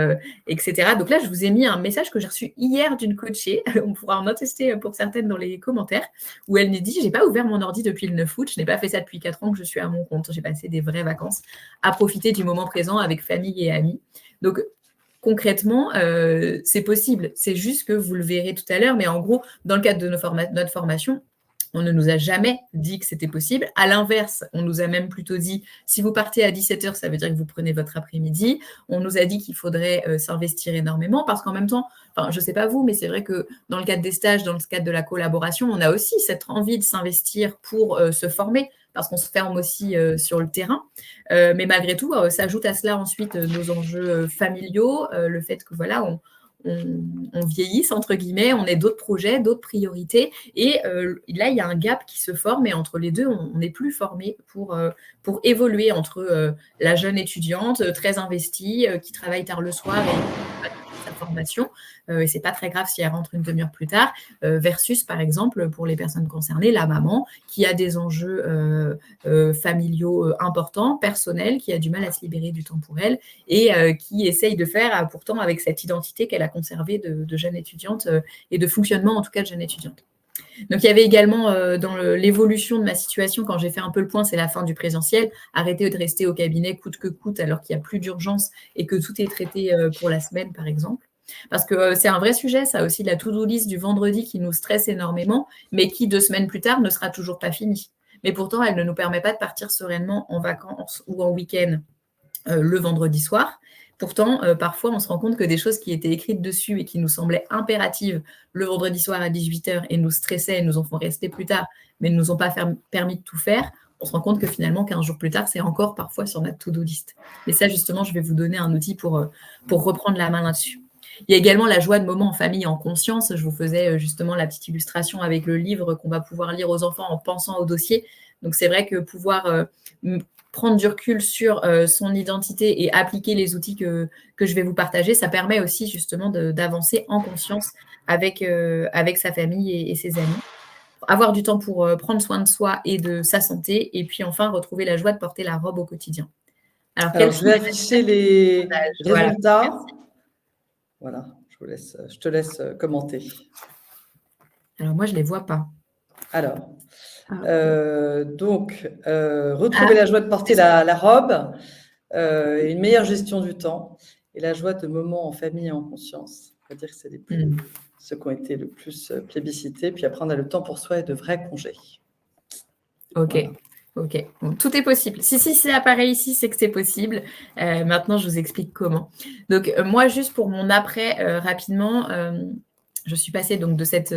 etc. Donc là, je vous ai mis un message que j'ai reçu hier d'une coachée. On pourra en attester pour certaines dans les commentaires, où elle me dit, j'ai pas ouvert mon ordi depuis le 9 août, je n'ai pas fait ça depuis 4 ans que je suis à mon compte. J'ai passé des vraies vacances à profiter du moment présent avec famille et amis. Donc, concrètement, c'est possible. C'est juste que vous le verrez tout à l'heure, mais en gros, dans le cadre de notre formation, on ne nous a jamais dit que c'était possible. À l'inverse, on nous a même plutôt dit, si vous partez à 17h, ça veut dire que vous prenez votre après-midi. On nous a dit qu'il faudrait s'investir énormément parce qu'en même temps, je ne sais pas vous, mais c'est vrai que dans le cadre des stages, dans le cadre de la collaboration, on a aussi cette envie de s'investir pour se former parce qu'on se ferme aussi sur le terrain. Mais malgré tout, s'ajoute à cela ensuite nos enjeux familiaux, le fait que voilà, on vieillisse, entre guillemets, on ait d'autres projets, d'autres priorités. Et là, il y a un gap qui se forme et entre les deux, on n'est plus formé pour évoluer entre la jeune étudiante très investie, qui travaille tard le soir et sa formation, et c'est pas très grave si elle rentre une demi-heure plus tard, versus, par exemple, pour les personnes concernées, la maman qui a des enjeux familiaux importants, personnels, qui a du mal à se libérer du temps pour elle et qui essaye de faire, pourtant, avec cette identité qu'elle a conservée de jeune étudiante et de fonctionnement, en tout cas, de jeune étudiante. Donc, il y avait également dans l'évolution de ma situation, quand j'ai fait un peu le point, c'est la fin du présentiel, arrêter de rester au cabinet coûte que coûte alors qu'il n'y a plus d'urgence et que tout est traité pour la semaine, par exemple. Parce que c'est un vrai sujet, ça aussi, la to-do list du vendredi qui nous stresse énormément, mais qui, 2 semaines plus tard, ne sera toujours pas finie. Mais pourtant, elle ne nous permet pas de partir sereinement en vacances ou en week-end le vendredi soir. Pourtant, parfois, on se rend compte que des choses qui étaient écrites dessus et qui nous semblaient impératives le vendredi soir à 18h et nous stressaient et nous en font rester plus tard, mais ne nous ont pas permis de tout faire, on se rend compte que finalement, 15 jours plus tard, c'est encore parfois sur notre to-do list. Et ça, justement, je vais vous donner un outil pour reprendre la main là-dessus. Il y a également la joie de moments en famille, en conscience. Je vous faisais justement la petite illustration avec le livre qu'on va pouvoir lire aux enfants en pensant au dossier. Donc, c'est vrai que pouvoir prendre du recul sur son identité et appliquer les outils que je vais vous partager, ça permet aussi justement d'avancer en conscience avec sa famille et ses amis. Avoir du temps pour prendre soin de soi et de sa santé, et puis enfin retrouver la joie de porter la robe au quotidien. Alors je vais afficher les résultats. Voilà, je te laisse commenter. Alors moi, je ne les vois pas. Alors, retrouver la joie de porter la robe, une meilleure gestion du temps et la joie de moments en famille et en conscience. On va dire que c'est ceux qui ont été le plus plébiscités. Puis après, on a le temps pour soi et de vrais congés. Ok. Voilà. Ok, bon, tout est possible. Si ça apparaît ici, c'est que c'est possible. Maintenant, je vous explique comment. Donc, moi, juste pour mon après, rapidement, je suis passée donc de cette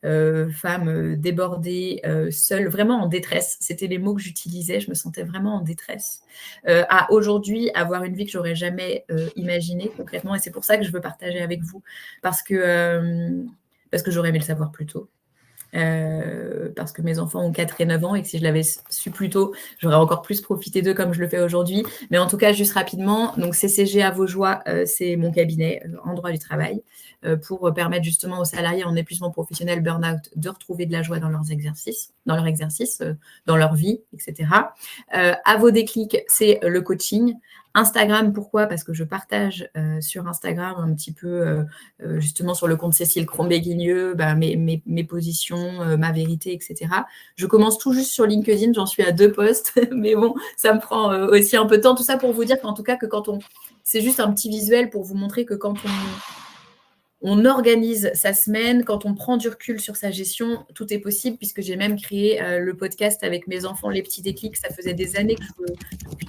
femme débordée, seule, vraiment en détresse. C'était les mots que j'utilisais. Je me sentais vraiment en détresse. À aujourd'hui, avoir une vie que j'aurais jamais imaginée concrètement. Et c'est pour ça que je veux partager avec vous. Parce que j'aurais aimé le savoir plus tôt. parce que mes enfants ont 4 et 9 ans et que si je l'avais su plus tôt, j'aurais encore plus profité d'eux comme je le fais aujourd'hui. Mais en tout cas, juste rapidement, donc CCG à Vaugeois, c'est mon cabinet en droit du travail pour permettre justement aux salariés en épuisement professionnel, burn-out, de retrouver de la joie dans leur exercice, dans leur vie, etc. À vos déclics, c'est le coaching. Instagram, pourquoi? Parce que je partage sur Instagram un petit peu justement sur le compte Cécile Crombé-Guigneux mes positions, ma vérité, etc. Je commence tout juste sur LinkedIn, j'en suis à 2 posts, mais bon, ça me prend aussi un peu de temps. Tout ça pour vous dire qu'en tout cas, c'est juste un petit visuel pour vous montrer que quand on organise sa semaine, quand on prend du recul sur sa gestion, tout est possible, puisque j'ai même créé le podcast avec mes enfants, Les Petits Déclics. Ça faisait des années que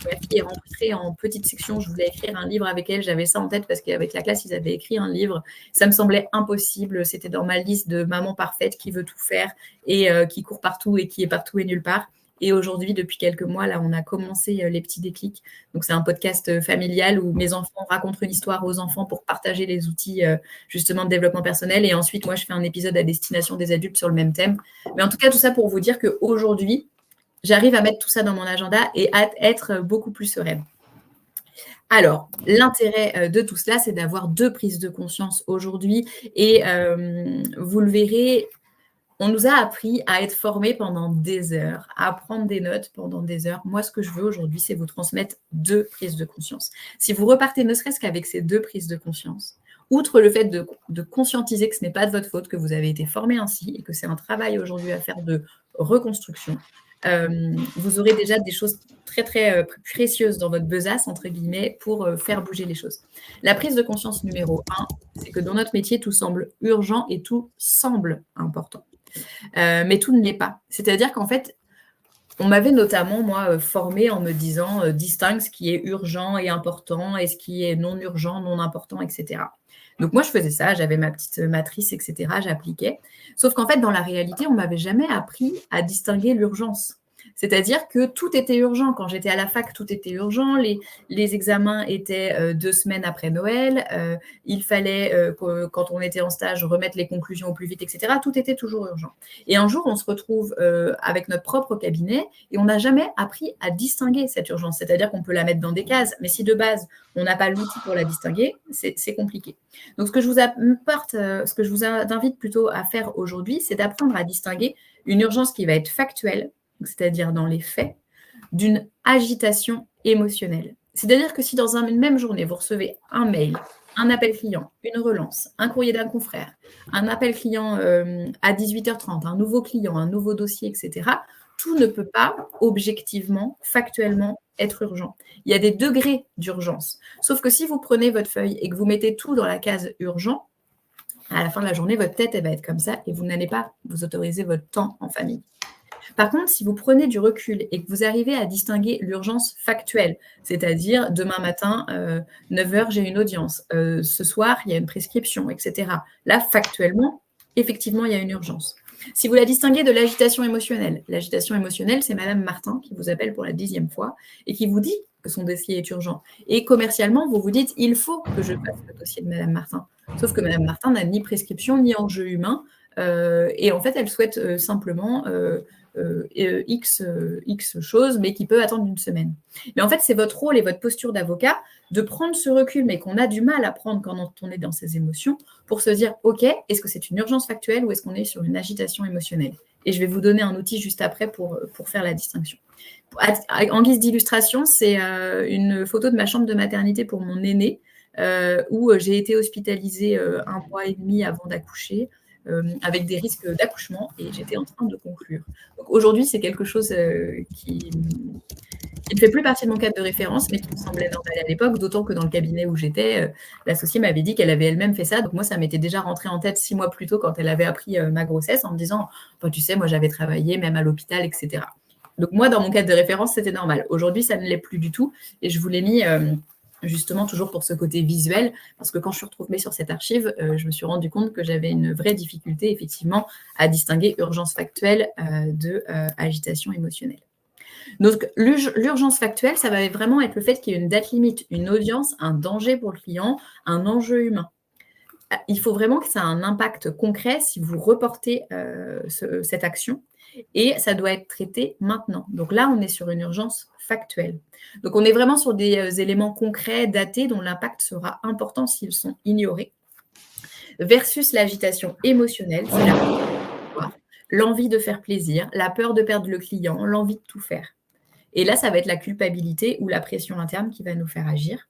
ma fille est rentrée en petite section. Je voulais écrire un livre avec elle. J'avais ça en tête parce qu'avec la classe, ils avaient écrit un livre. Ça me semblait impossible. C'était dans ma liste de maman parfaite qui veut tout faire et qui court partout et qui est partout et nulle part. Et aujourd'hui, depuis quelques mois, là, on a commencé Les Petits Déclics. Donc, c'est un podcast familial où mes enfants racontent une histoire aux enfants pour partager les outils justement de développement personnel. Et ensuite, moi, je fais un épisode à destination des adultes sur le même thème. Mais en tout cas, tout ça pour vous dire qu'aujourd'hui, j'arrive à mettre tout ça dans mon agenda et à être beaucoup plus sereine. Alors, l'intérêt de tout cela, c'est d'avoir 2 prises de conscience aujourd'hui. Et vous le verrez, on nous a appris à être formés pendant des heures, à prendre des notes pendant des heures. Moi, ce que je veux aujourd'hui, c'est vous transmettre 2 prises de conscience. Si vous repartez ne serait-ce qu'avec ces 2 prises de conscience, outre le fait de conscientiser que ce n'est pas de votre faute, que vous avez été formé ainsi et que c'est un travail aujourd'hui à faire de reconstruction, vous aurez déjà des choses très, très précieuses dans votre besace, entre guillemets, pour faire bouger les choses. La prise de conscience numéro 1, c'est que dans notre métier, tout semble urgent et tout semble important. Mais tout ne l'est pas. C'est-à-dire qu'en fait, on m'avait notamment, moi, formée en me disant distingue ce qui est urgent et important et ce qui est non urgent, non important, etc. Donc moi, je faisais ça, j'avais ma petite matrice, etc. J'appliquais. Sauf qu'en fait, dans la réalité, on ne m'avait jamais appris à distinguer l'urgence. C'est-à-dire que tout était urgent. Quand j'étais à la fac, tout était urgent. Les examens étaient 2 semaines après Noël. Il fallait, quand on était en stage, remettre les conclusions au plus vite, etc. Tout était toujours urgent. Et un jour, on se retrouve avec notre propre cabinet et on n'a jamais appris à distinguer cette urgence. C'est-à-dire qu'on peut la mettre dans des cases, mais si de base, on n'a pas l'outil pour la distinguer, c'est compliqué. Donc, ce que je vous invite plutôt à faire aujourd'hui, c'est d'apprendre à distinguer une urgence qui va être factuelle, c'est-à-dire dans les faits, d'une agitation émotionnelle. C'est-à-dire que si dans une même journée, vous recevez un mail, un appel client, une relance, un courrier d'un confrère, un appel client à 18h30, un nouveau client, un nouveau dossier, etc., tout ne peut pas objectivement, factuellement être urgent. Il y a des degrés d'urgence. Sauf que si vous prenez votre feuille et que vous mettez tout dans la case urgent, à la fin de la journée, votre tête, elle va être comme ça et vous n'allez pas vous autoriser votre temps en famille. Par contre, si vous prenez du recul et que vous arrivez à distinguer l'urgence factuelle, c'est-à-dire demain matin, 9h, j'ai une audience, ce soir, il y a une prescription, etc. Là, factuellement, effectivement, il y a une urgence. Si vous la distinguez de l'agitation émotionnelle, c'est Madame Martin qui vous appelle pour la 10e fois et qui vous dit que son dossier est urgent. Et commercialement, vous vous dites, il faut que je fasse le dossier de Madame Martin. Sauf que Madame Martin n'a ni prescription, ni enjeu humain. Et en fait, elle souhaite simplement X choses, mais qui peut attendre une semaine. Mais en fait, c'est votre rôle et votre posture d'avocat de prendre ce recul, mais qu'on a du mal à prendre quand on est dans ses émotions, pour se dire, OK, est-ce que c'est une urgence factuelle ou est-ce qu'on est sur une agitation émotionnelle? Et je vais vous donner un outil juste après pour faire la distinction. En guise d'illustration, c'est une photo de ma chambre de maternité pour mon aîné, où j'ai été hospitalisée 1 mois et demi avant d'accoucher, avec des risques d'accouchement, et j'étais en train de conclure. Donc aujourd'hui, c'est quelque chose qui ne fait plus partie de mon cadre de référence, mais qui me semblait normal à l'époque, d'autant que dans le cabinet où j'étais, l'associée m'avait dit qu'elle avait elle-même fait ça. Donc moi, ça m'était déjà rentré en tête 6 mois plus tôt quand elle avait appris ma grossesse, en me disant, tu sais, moi j'avais travaillé même à l'hôpital, etc. Donc moi, dans mon cadre de référence, c'était normal. Aujourd'hui, ça ne l'est plus du tout, et je vous l'ai mis justement toujours pour ce côté visuel, parce que quand je suis retrouvée sur cette archive, je me suis rendu compte que j'avais une vraie difficulté, effectivement, à distinguer urgence factuelle de agitation émotionnelle. Donc, l'urgence factuelle, ça va vraiment être le fait qu'il y ait une date limite, une audience, un danger pour le client, un enjeu humain. il faut vraiment que ça ait un impact concret si vous reportez cette action et ça doit être traité maintenant. Donc là, on est sur une urgence factuelle. Donc on est vraiment sur des éléments concrets, datés, dont l'impact sera important s'ils sont ignorés, versus l'agitation émotionnelle, c'est la peur, l'envie de faire plaisir, la peur de perdre le client, l'envie de tout faire. Et là, ça va être la culpabilité ou la pression interne qui va nous faire agir.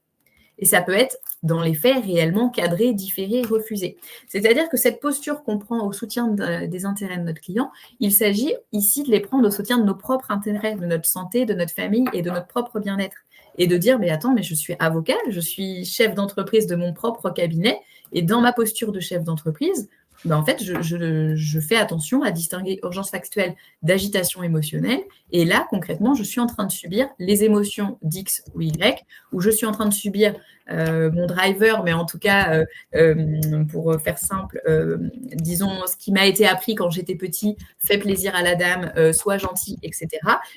Et ça peut être, dans les faits, réellement cadré, différé, refusé. C'est-à-dire que cette posture qu'on prend au soutien des intérêts de notre client, il s'agit ici de les prendre au soutien de nos propres intérêts, de notre santé, de notre famille et de notre propre bien-être. Et de dire, mais attends, mais je suis avocat, je suis chef d'entreprise de mon propre cabinet, et dans ma posture de chef d'entreprise, ben en fait, je fais attention à distinguer urgence factuelle d'agitation émotionnelle. Et là, concrètement, je suis en train de subir les émotions d'X ou Y, ou je suis en train de subir mon driver, mais en tout cas, pour faire simple, disons, ce qui m'a été appris quand j'étais petit, fais plaisir à la dame, sois gentil, etc.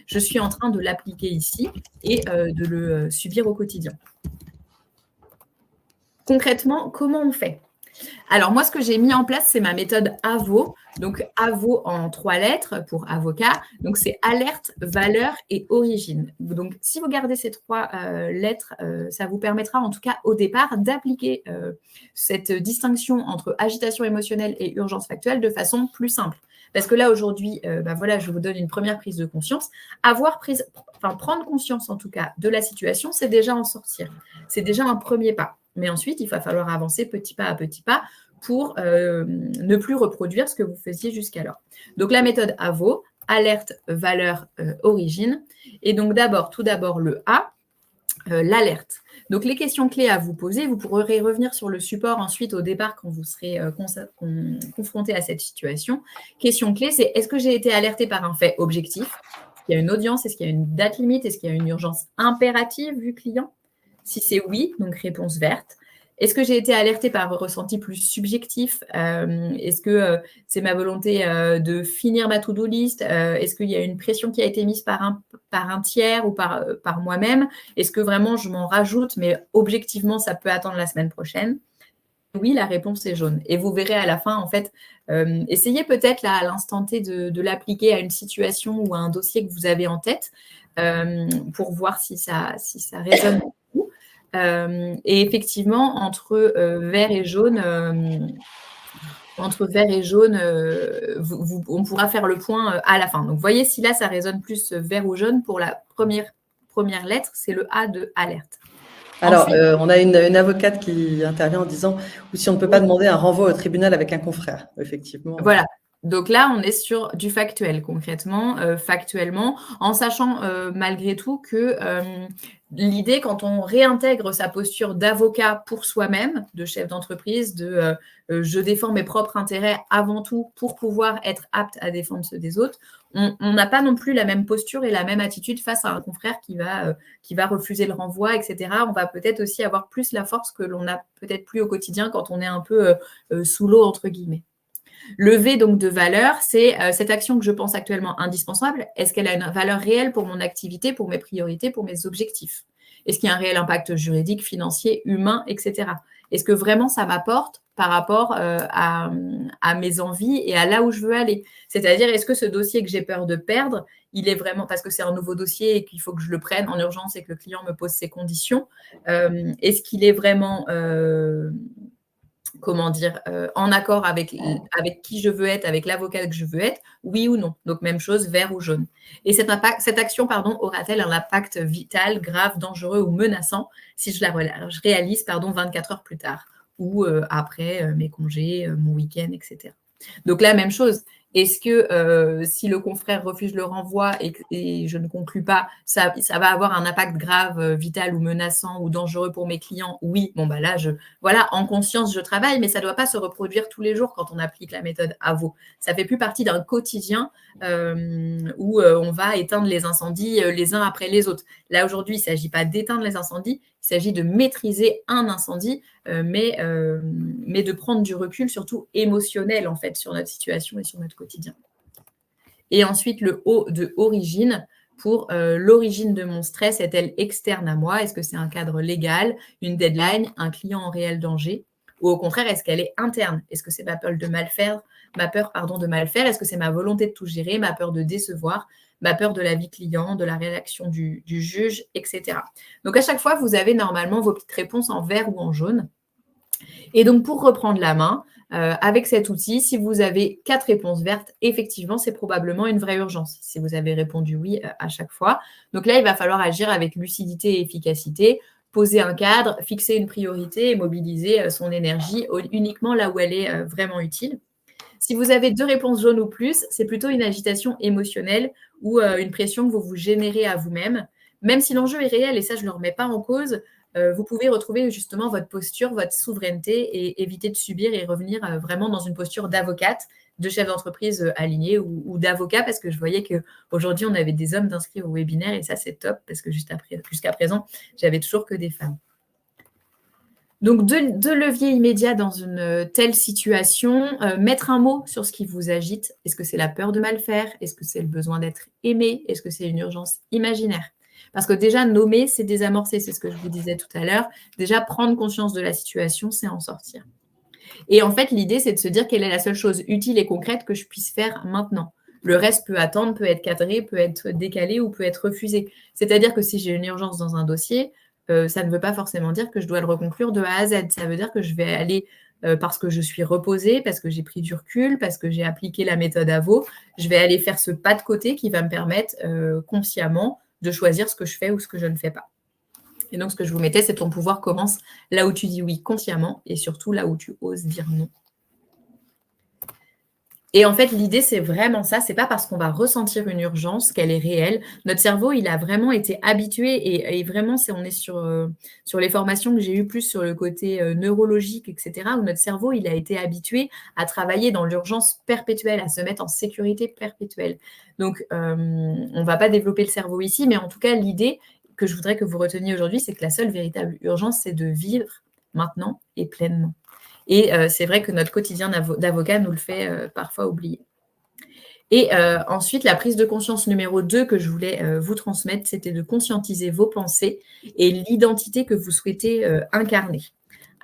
Je suis en train de l'appliquer ici et de le subir au quotidien. Concrètement, comment on fait ? Alors, moi, ce que j'ai mis en place, c'est ma méthode AVO. Donc, AVO en 3 lettres pour avocat. Donc, c'est alerte, valeur et origine. Donc, si vous gardez ces 3 lettres, ça vous permettra, en tout cas, au départ, d'appliquer cette distinction entre agitation émotionnelle et urgence factuelle de façon plus simple. Parce que là, aujourd'hui, voilà, je vous donne une première prise de conscience. Prendre conscience, en tout cas, de la situation, c'est déjà en sortir. C'est déjà un premier pas. Mais ensuite, il va falloir avancer petit pas à petit pas pour ne plus reproduire ce que vous faisiez jusqu'alors. Donc, la méthode AVO, alerte, valeur, origine. Et donc, tout d'abord, le A, l'alerte. Donc, les questions clés à vous poser, vous pourrez revenir sur le support ensuite au départ quand vous serez confronté à cette situation. Question clé, c'est est-ce que j'ai été alerté par un fait objectif ? Est-ce qu'il y a une audience ? Est-ce qu'il y a une date limite ? Est-ce qu'il y a une urgence impérative vu client ? Si c'est oui, donc réponse verte. Est-ce que j'ai été alertée par un ressenti plus subjectif ? Est-ce que c'est ma volonté de finir ma to-do list ? Est-ce qu'il y a une pression qui a été mise par un tiers ou par moi-même ? Est-ce que vraiment je m'en rajoute, mais objectivement, ça peut attendre la semaine prochaine ? Oui, la réponse est jaune. Et vous verrez à la fin, en fait, essayez peut-être là, à l'instant T de l'appliquer à une situation ou à un dossier que vous avez en tête pour voir si ça résonne. Et effectivement, entre vert et jaune, on pourra faire le point à la fin. Donc, voyez si là, ça résonne plus vert ou jaune. Pour la première lettre, c'est le A de alerte. Alors, on a une avocate qui intervient en disant « ou si on ne peut pas demander un renvoi au tribunal avec un confrère », effectivement. Voilà. Donc là, on est sur du factuel, concrètement, factuellement, en sachant malgré tout que l'idée, quand on réintègre sa posture d'avocat pour soi-même, de chef d'entreprise, je défends mes propres intérêts avant tout pour pouvoir être apte à défendre ceux des autres, on n'a pas non plus la même posture et la même attitude face à un confrère qui va refuser le renvoi, etc. On va peut-être aussi avoir plus la force que l'on n'a peut-être plus au quotidien quand on est un peu sous l'eau, entre guillemets. Le V donc de valeur, c'est cette action que je pense actuellement indispensable. Est-ce qu'elle a une valeur réelle pour mon activité, pour mes priorités, pour mes objectifs ? Est-ce qu'il y a un réel impact juridique, financier, humain, etc. Est-ce que vraiment ça m'apporte par rapport à mes envies et à là où je veux aller ? C'est-à-dire, est-ce que ce dossier que j'ai peur de perdre, il est vraiment parce que c'est un nouveau dossier et qu'il faut que je le prenne en urgence et que le client me pose ses conditions ? Est-ce qu'il est vraiment en accord avec qui je veux être, avec l'avocat que je veux être, oui ou non. Donc, même chose, vert ou jaune. Et cette action, aura-t-elle un impact vital, grave, dangereux ou menaçant si je réalise 24 heures plus tard ou après mes congés, mon week-end, etc. Donc, la même chose. Est-ce que si le confrère refuse le renvoi et je ne conclus pas, ça va avoir un impact grave, vital ou menaçant ou dangereux pour mes clients ? Oui, là, en conscience, je travaille, mais ça ne doit pas se reproduire tous les jours quand on applique la méthode AVO. Ça ne fait plus partie d'un quotidien où on va éteindre les incendies les uns après les autres. Là, aujourd'hui, il ne s'agit pas d'éteindre les incendies, il s'agit de maîtriser un incendie, mais de prendre du recul, surtout émotionnel, en fait, sur notre situation et sur notre quotidien. Et ensuite, le O de origine, pour l'origine de mon stress est-elle externe à moi ? Est-ce que c'est un cadre légal, une deadline, un client en réel danger ? Ou au contraire, est-ce qu'elle est interne? Est-ce que c'est ma peur de mal faire, de mal faire? Est-ce que c'est ma volonté de tout gérer, ma peur de décevoir, ma peur de la vie client, de la réaction du juge, etc. Donc, à chaque fois, vous avez normalement vos petites réponses en vert ou en jaune. Et donc, pour reprendre la main, avec cet outil, si vous avez 4 réponses vertes, effectivement, c'est probablement une vraie urgence, si vous avez répondu oui à chaque fois. Donc là, il va falloir agir avec lucidité et efficacité, poser un cadre, fixer une priorité et mobiliser son énergie uniquement là où elle est vraiment utile. Si vous avez 2 réponses jaunes ou plus, c'est plutôt une agitation émotionnelle ou une pression que vous vous générez à vous-même. Même si l'enjeu est réel, et ça, je ne le remets pas en cause, vous pouvez retrouver justement votre posture, votre souveraineté et éviter de subir et revenir vraiment dans une posture d'avocate, de chef d'entreprise aligné ou d'avocat, parce que je voyais qu'aujourd'hui, on avait des hommes d'inscrits au webinaire et ça, c'est top parce que jusqu'à présent, j'avais toujours que des femmes. Donc, deux leviers immédiats dans une telle situation. Mettre un mot sur ce qui vous agite. Est-ce que c'est la peur de mal faire? Est-ce que c'est le besoin d'être aimé? Est-ce que c'est une urgence imaginaire? Parce que déjà, nommer, c'est désamorcer, c'est ce que je vous disais tout à l'heure. Déjà, prendre conscience de la situation, c'est en sortir. Et en fait, l'idée, c'est de se dire quelle est la seule chose utile et concrète que je puisse faire maintenant. Le reste peut attendre, peut être cadré, peut être décalé ou peut être refusé. C'est-à-dire que si j'ai une urgence dans un dossier, ça ne veut pas forcément dire que je dois le reconclure de A à Z. Ça veut dire que je vais aller parce que je suis reposée, parce que j'ai pris du recul, parce que j'ai appliqué la méthode AVO, je vais aller faire ce pas de côté qui va me permettre consciemment de choisir ce que je fais ou ce que je ne fais pas. Et donc, ce que je vous mettais, c'est ton pouvoir commence là où tu dis oui consciemment et surtout là où tu oses dire non. Et en fait, l'idée, c'est vraiment ça. C'est pas parce qu'on va ressentir une urgence qu'elle est réelle. Notre cerveau, il a vraiment été habitué et vraiment, on est sur les formations que j'ai eues plus sur le côté neurologique, etc., où notre cerveau, il a été habitué à travailler dans l'urgence perpétuelle, à se mettre en sécurité perpétuelle. Donc, on va pas développer le cerveau ici, mais en tout cas, l'idée que je voudrais que vous reteniez aujourd'hui, c'est que la seule véritable urgence, c'est de vivre maintenant et pleinement. Et c'est vrai que notre quotidien d'avocat nous le fait parfois oublier. Et ensuite, la prise de conscience numéro 2 que je voulais vous transmettre, c'était de conscientiser vos pensées et l'identité que vous souhaitez incarner.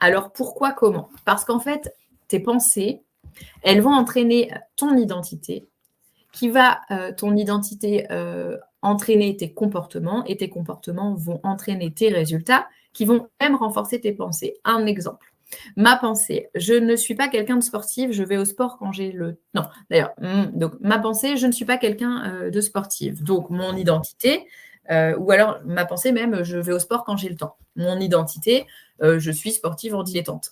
Alors, pourquoi, comment? Parce qu'en fait, tes pensées, elles vont entraîner ton identité, ton identité entraîner tes comportements, et tes comportements vont entraîner tes résultats, qui vont même renforcer tes pensées. Un exemple. Ma pensée, je ne suis pas quelqu'un de sportif, je vais au sport quand j'ai le... Non, d'ailleurs, donc ma pensée, je ne suis pas quelqu'un de sportif. Donc, mon identité, ou alors ma pensée même, je vais au sport quand j'ai le temps. Mon identité, je suis sportive en dilettante,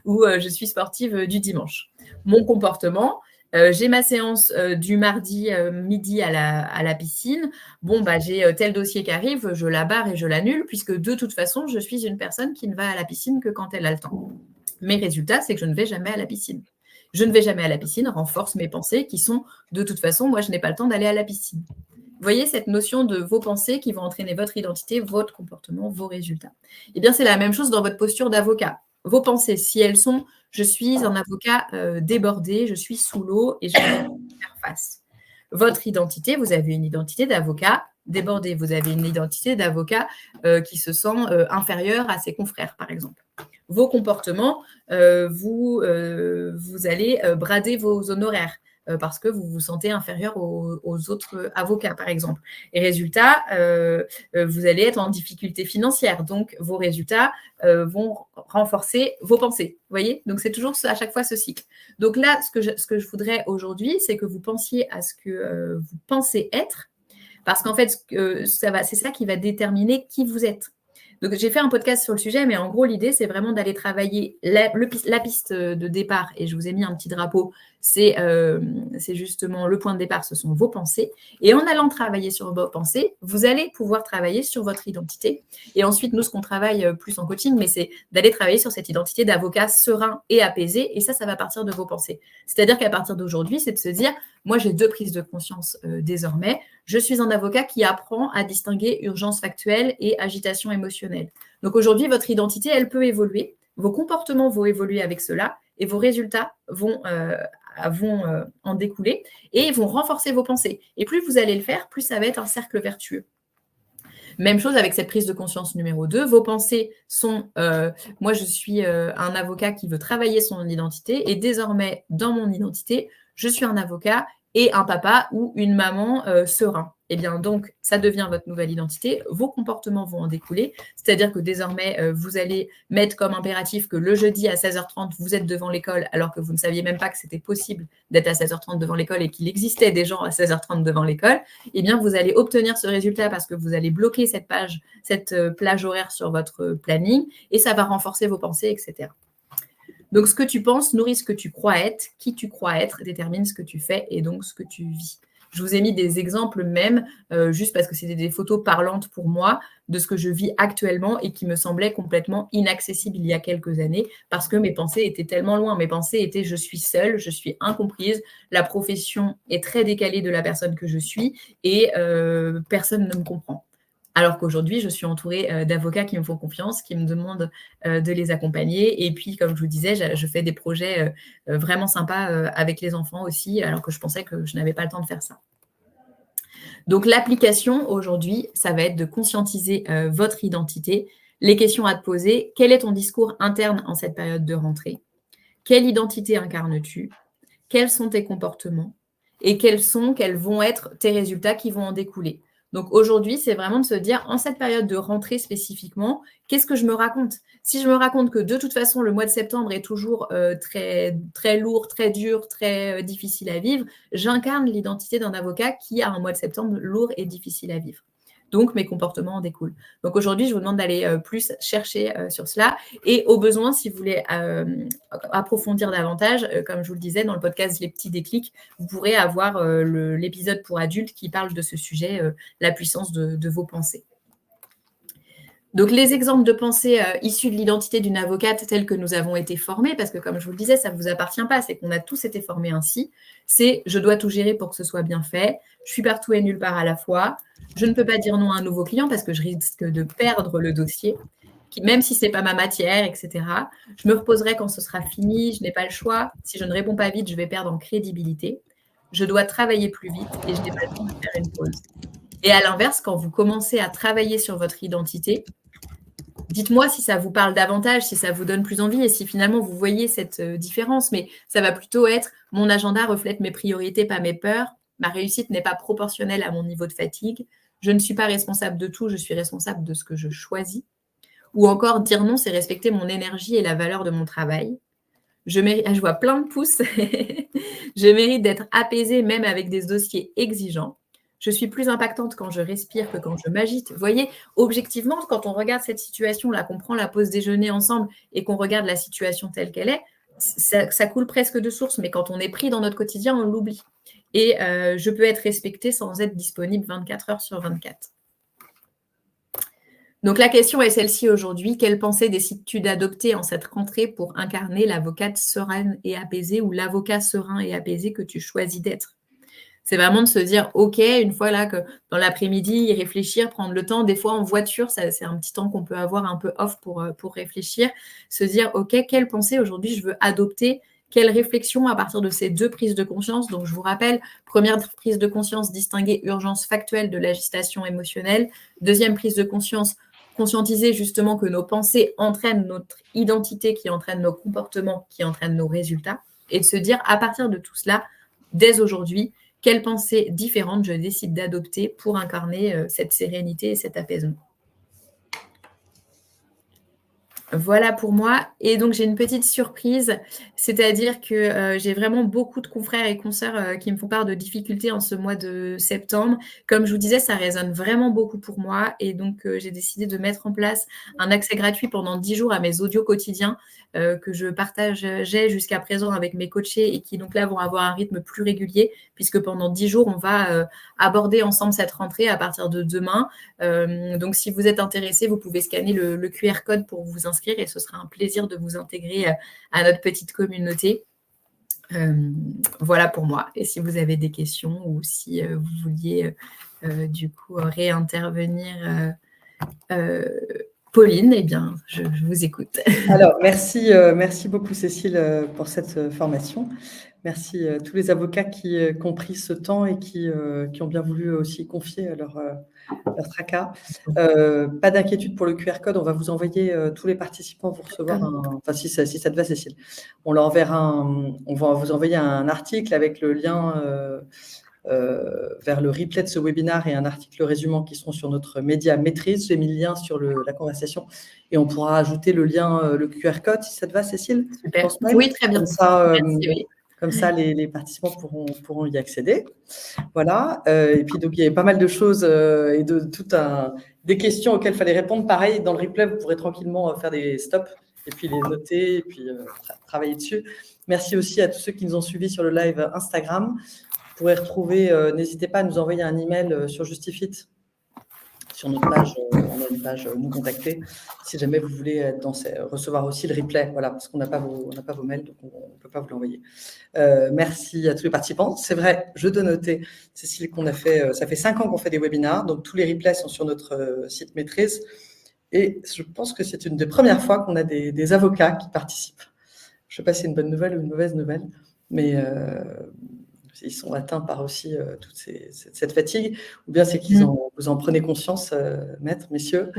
ou je suis sportive du dimanche. Mon comportement, j'ai ma séance du mardi midi à la piscine. Bon, j'ai tel dossier qui arrive, je la barre et je l'annule, puisque de toute façon, je suis une personne qui ne va à la piscine que quand elle a le temps. Mes résultats, c'est que je ne vais jamais à la piscine. Je ne vais jamais à la piscine renforce mes pensées qui sont, de toute façon, moi, je n'ai pas le temps d'aller à la piscine. Vous voyez cette notion de vos pensées qui vont entraîner votre identité, votre comportement, vos résultats. Eh bien, c'est la même chose dans votre posture d'avocat. Vos pensées, si elles sont « je suis un avocat débordé, je suis sous l'eau et je vais faire face ». Votre identité, vous avez une identité d'avocat débordé. Vous avez une identité d'avocat qui se sent inférieur à ses confrères, par exemple. Vos comportements, vous allez brader vos honoraires parce que vous vous sentez inférieur aux autres avocats, par exemple. Et résultat, vous allez être en difficulté financière. Donc, vos résultats vont renforcer vos pensées. Vous voyez? Donc, c'est toujours à chaque fois ce cycle. Donc là, ce que je voudrais aujourd'hui, c'est que vous pensiez à ce que vous pensez être, parce qu'en fait, c'est ça qui va déterminer qui vous êtes. Donc, j'ai fait un podcast sur le sujet, mais en gros, l'idée, c'est vraiment d'aller travailler la piste de départ. Et je vous ai mis un petit drapeau. C'est justement le point de départ, ce sont vos pensées. Et en allant travailler sur vos pensées, vous allez pouvoir travailler sur votre identité. Et ensuite, nous, ce qu'on travaille plus en coaching, mais c'est d'aller travailler sur cette identité d'avocat serein et apaisé. Et ça va partir de vos pensées. C'est-à-dire qu'à partir d'aujourd'hui, c'est de se dire, moi, j'ai 2 prises de conscience désormais. Je suis un avocat qui apprend à distinguer urgence factuelle et agitation émotionnelle. Donc aujourd'hui, votre identité, elle peut évoluer. Vos comportements vont évoluer avec cela et vos résultats vont en découler et vont renforcer vos pensées. Et plus vous allez le faire, plus ça va être un cercle vertueux. Même chose avec cette prise de conscience numéro 2. Vos pensées sont moi, je suis un avocat qui veut travailler son identité et désormais, dans mon identité, je suis un avocat et un papa ou une maman serein. Eh bien, donc, ça devient votre nouvelle identité. Vos comportements vont en découler. C'est-à-dire que désormais, vous allez mettre comme impératif que le jeudi à 16h30, vous êtes devant l'école alors que vous ne saviez même pas que c'était possible d'être à 16h30 devant l'école et qu'il existait des gens à 16h30 devant l'école. Eh bien, vous allez obtenir ce résultat parce que vous allez bloquer cette plage horaire sur votre planning et ça va renforcer vos pensées, etc. Donc, ce que tu penses nourrit ce que tu crois être. Qui tu crois être détermine ce que tu fais et donc ce que tu vis. Je vous ai mis des exemples même, juste parce que c'était des photos parlantes pour moi de ce que je vis actuellement et qui me semblait complètement inaccessible il y a quelques années parce que mes pensées étaient tellement loin. Mes pensées étaient « je suis seule, je suis incomprise, la profession est très décalée de la personne que je suis et personne ne me comprend ». Alors qu'aujourd'hui, je suis entourée d'avocats qui me font confiance, qui me demandent de les accompagner. Et puis, comme je vous disais, je fais des projets vraiment sympas avec les enfants aussi, alors que je pensais que je n'avais pas le temps de faire ça. Donc, l'application aujourd'hui, ça va être de conscientiser votre identité. Les questions à te poser, quel est ton discours interne en cette période de rentrée? Quelle identité incarnes-tu? Quels sont tes comportements? Et quels vont être tes résultats qui vont en découler? Donc aujourd'hui, c'est vraiment de se dire, en cette période de rentrée spécifiquement, qu'est-ce que je me raconte? Si je me raconte que de toute façon, le mois de septembre est toujours très, très lourd, très dur, très difficile à vivre, j'incarne l'identité d'un avocat qui a un mois de septembre lourd et difficile à vivre. Donc, mes comportements en découlent. Donc, aujourd'hui, je vous demande d'aller plus chercher sur cela. Et au besoin, si vous voulez approfondir davantage, comme je vous le disais dans le podcast Les petits déclics, vous pourrez avoir l'épisode pour adultes qui parle de ce sujet, la puissance de vos pensées. Donc, les exemples de pensées issus de l'identité d'une avocate telle que nous avons été formés, parce que comme je vous le disais, ça ne vous appartient pas, c'est qu'on a tous été formés ainsi, c'est « je dois tout gérer pour que ce soit bien fait »,« je suis partout et nulle part à la fois »,« je ne peux pas dire non à un nouveau client parce que je risque de perdre le dossier », même si ce n'est pas ma matière, etc. « Je me reposerai quand ce sera fini, je n'ai pas le choix, si je ne réponds pas vite, je vais perdre en crédibilité »,« je dois travailler plus vite et je n'ai pas le temps de faire une pause ». Et à l'inverse, quand vous commencez à travailler sur votre identité, dites-moi si ça vous parle davantage, si ça vous donne plus envie et si finalement vous voyez cette différence. Mais ça va plutôt être « mon agenda reflète mes priorités, pas mes peurs. Ma réussite n'est pas proportionnelle à mon niveau de fatigue. Je ne suis pas responsable de tout, je suis responsable de ce que je choisis. » Ou encore, dire non, c'est respecter mon énergie et la valeur de mon travail. Je vois plein de pouces. Je mérite d'être apaisée même avec des dossiers exigeants. Je suis plus impactante quand je respire que quand je m'agite. Vous voyez, objectivement, quand on regarde cette situation-là, qu'on prend la pause déjeuner ensemble et qu'on regarde la situation telle qu'elle est, ça coule presque de source, mais quand on est pris dans notre quotidien, on l'oublie. Et je peux être respectée sans être disponible 24 heures sur 24. Donc, la question est celle-ci aujourd'hui. Quelle pensée décides-tu d'adopter en cette rentrée pour incarner l'avocate sereine et apaisée ou l'avocat serein et apaisé que tu choisis d'être? C'est vraiment de se dire, OK, une fois là que dans l'après-midi, y réfléchir, prendre le temps. Des fois, en voiture, c'est un petit temps qu'on peut avoir un peu off pour réfléchir. Se dire, OK, quelle pensée aujourd'hui je veux adopter? Quelle réflexion à partir de ces deux prises de conscience? Donc, je vous rappelle, première prise de conscience, distinguer urgence factuelle de l'agitation émotionnelle. Deuxième prise de conscience, conscientiser justement que nos pensées entraînent notre identité, qui entraîne nos comportements, qui entraînent nos résultats. Et de se dire, à partir de tout cela, dès aujourd'hui, quelle pensée différente je décide d'adopter pour incarner cette sérénité et cet apaisement. Voilà pour moi. Et donc, j'ai une petite surprise, c'est-à-dire que j'ai vraiment beaucoup de confrères et consoeurs qui me font part de difficultés en ce mois de septembre. Comme je vous disais, ça résonne vraiment beaucoup pour moi. Et donc, j'ai décidé de mettre en place un accès gratuit pendant 10 jours à mes audios quotidiens que je partageais jusqu'à présent avec mes coachés et qui, donc là, vont avoir un rythme plus régulier puisque pendant 10 jours, on va aborder ensemble cette rentrée à partir de demain. Donc, si vous êtes intéressé, vous pouvez scanner le QR code pour vous inscrire et ce sera un plaisir de vous intégrer à notre petite communauté. Voilà pour moi. Et si vous avez des questions ou si vous vouliez du coup réintervenir Pauline, eh bien, je vous écoute. Alors, merci beaucoup Cécile pour cette formation. Merci à tous les avocats qui ont pris ce temps et qui ont bien voulu aussi confier leur tracas. Pas d'inquiétude pour le QR code, on va vous envoyer, tous les participants vont recevoir enfin si ça te va Cécile, on va vous envoyer un article avec le lien vers le replay de ce webinaire et un article résumant qui seront sur notre média Maîtrise. J'ai mis le lien sur la conversation et on pourra ajouter le lien, le QR code, si ça te va, Cécile? Super. Oui, très bien. Comme ça, merci, oui. Comme ça, les participants pourront y accéder. Voilà. Et puis, donc, il y avait pas mal de choses et des questions auxquelles il fallait répondre. Pareil, dans le replay, vous pourrez tranquillement faire des stops et puis les noter et puis travailler dessus. Merci aussi à tous ceux qui nous ont suivis sur le live Instagram. Vous pourrez retrouver, n'hésitez pas à nous envoyer un email sur Justifit. Sur notre page, on a une page nous contacter si jamais vous voulez recevoir aussi le replay, voilà, parce qu'on n'a pas vos mails, donc on ne peut pas vous l'envoyer. Merci à tous les participants. C'est vrai, je dois noter, Cécile, ça fait 5 ans qu'on fait des webinaires, donc tous les replays sont sur notre site Maîtrise. Et je pense que c'est une des premières fois qu'on a des avocats qui participent. Je ne sais pas si c'est une bonne nouvelle ou une mauvaise nouvelle, mais ils sont atteints par aussi toute cette fatigue, ou bien c'est qu'ils vous en prenez conscience, maîtres, messieurs.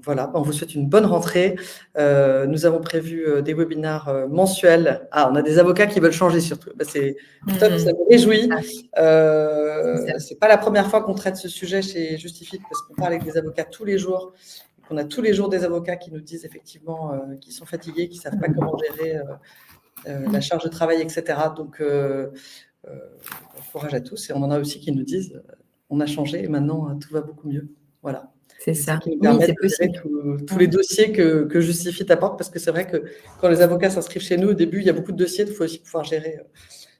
Voilà, on vous souhaite une bonne rentrée. Nous avons prévu des webinaires mensuels. Ah, on a des avocats qui veulent changer surtout. C'est top, ça me réjouit. C'est pas la première fois qu'on traite ce sujet chez Justifit, parce qu'on parle avec des avocats tous les jours. On a tous les jours des avocats qui nous disent effectivement qu'ils sont fatigués, qu'ils ne savent pas comment gérer la charge de travail, etc. Donc, courage à tous. Et on en a aussi qui nous disent on a changé et maintenant tout va beaucoup mieux. Voilà. C'est ça. Qui nous permet de gérer tous les dossiers que Justifit apporte, parce que c'est vrai que quand les avocats s'inscrivent chez nous, au début, il y a beaucoup de dossiers, il faut aussi pouvoir gérer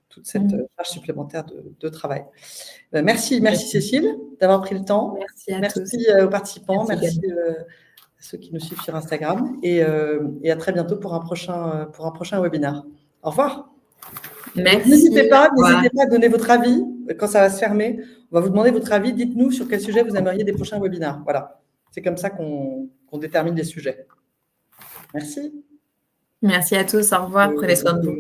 toute cette charge supplémentaire de travail. Merci Cécile d'avoir pris le temps. Merci aux participants. Merci à ceux qui nous suivent sur Instagram. Et à très bientôt pour un prochain webinaire. Au revoir. Merci. N'hésitez pas à donner votre avis quand ça va se fermer. On va vous demander votre avis. Dites-nous sur quel sujet vous aimeriez des prochains webinaires. Voilà. C'est comme ça qu'on détermine les sujets. Merci. Merci à tous. Au revoir. Prenez soin de vous.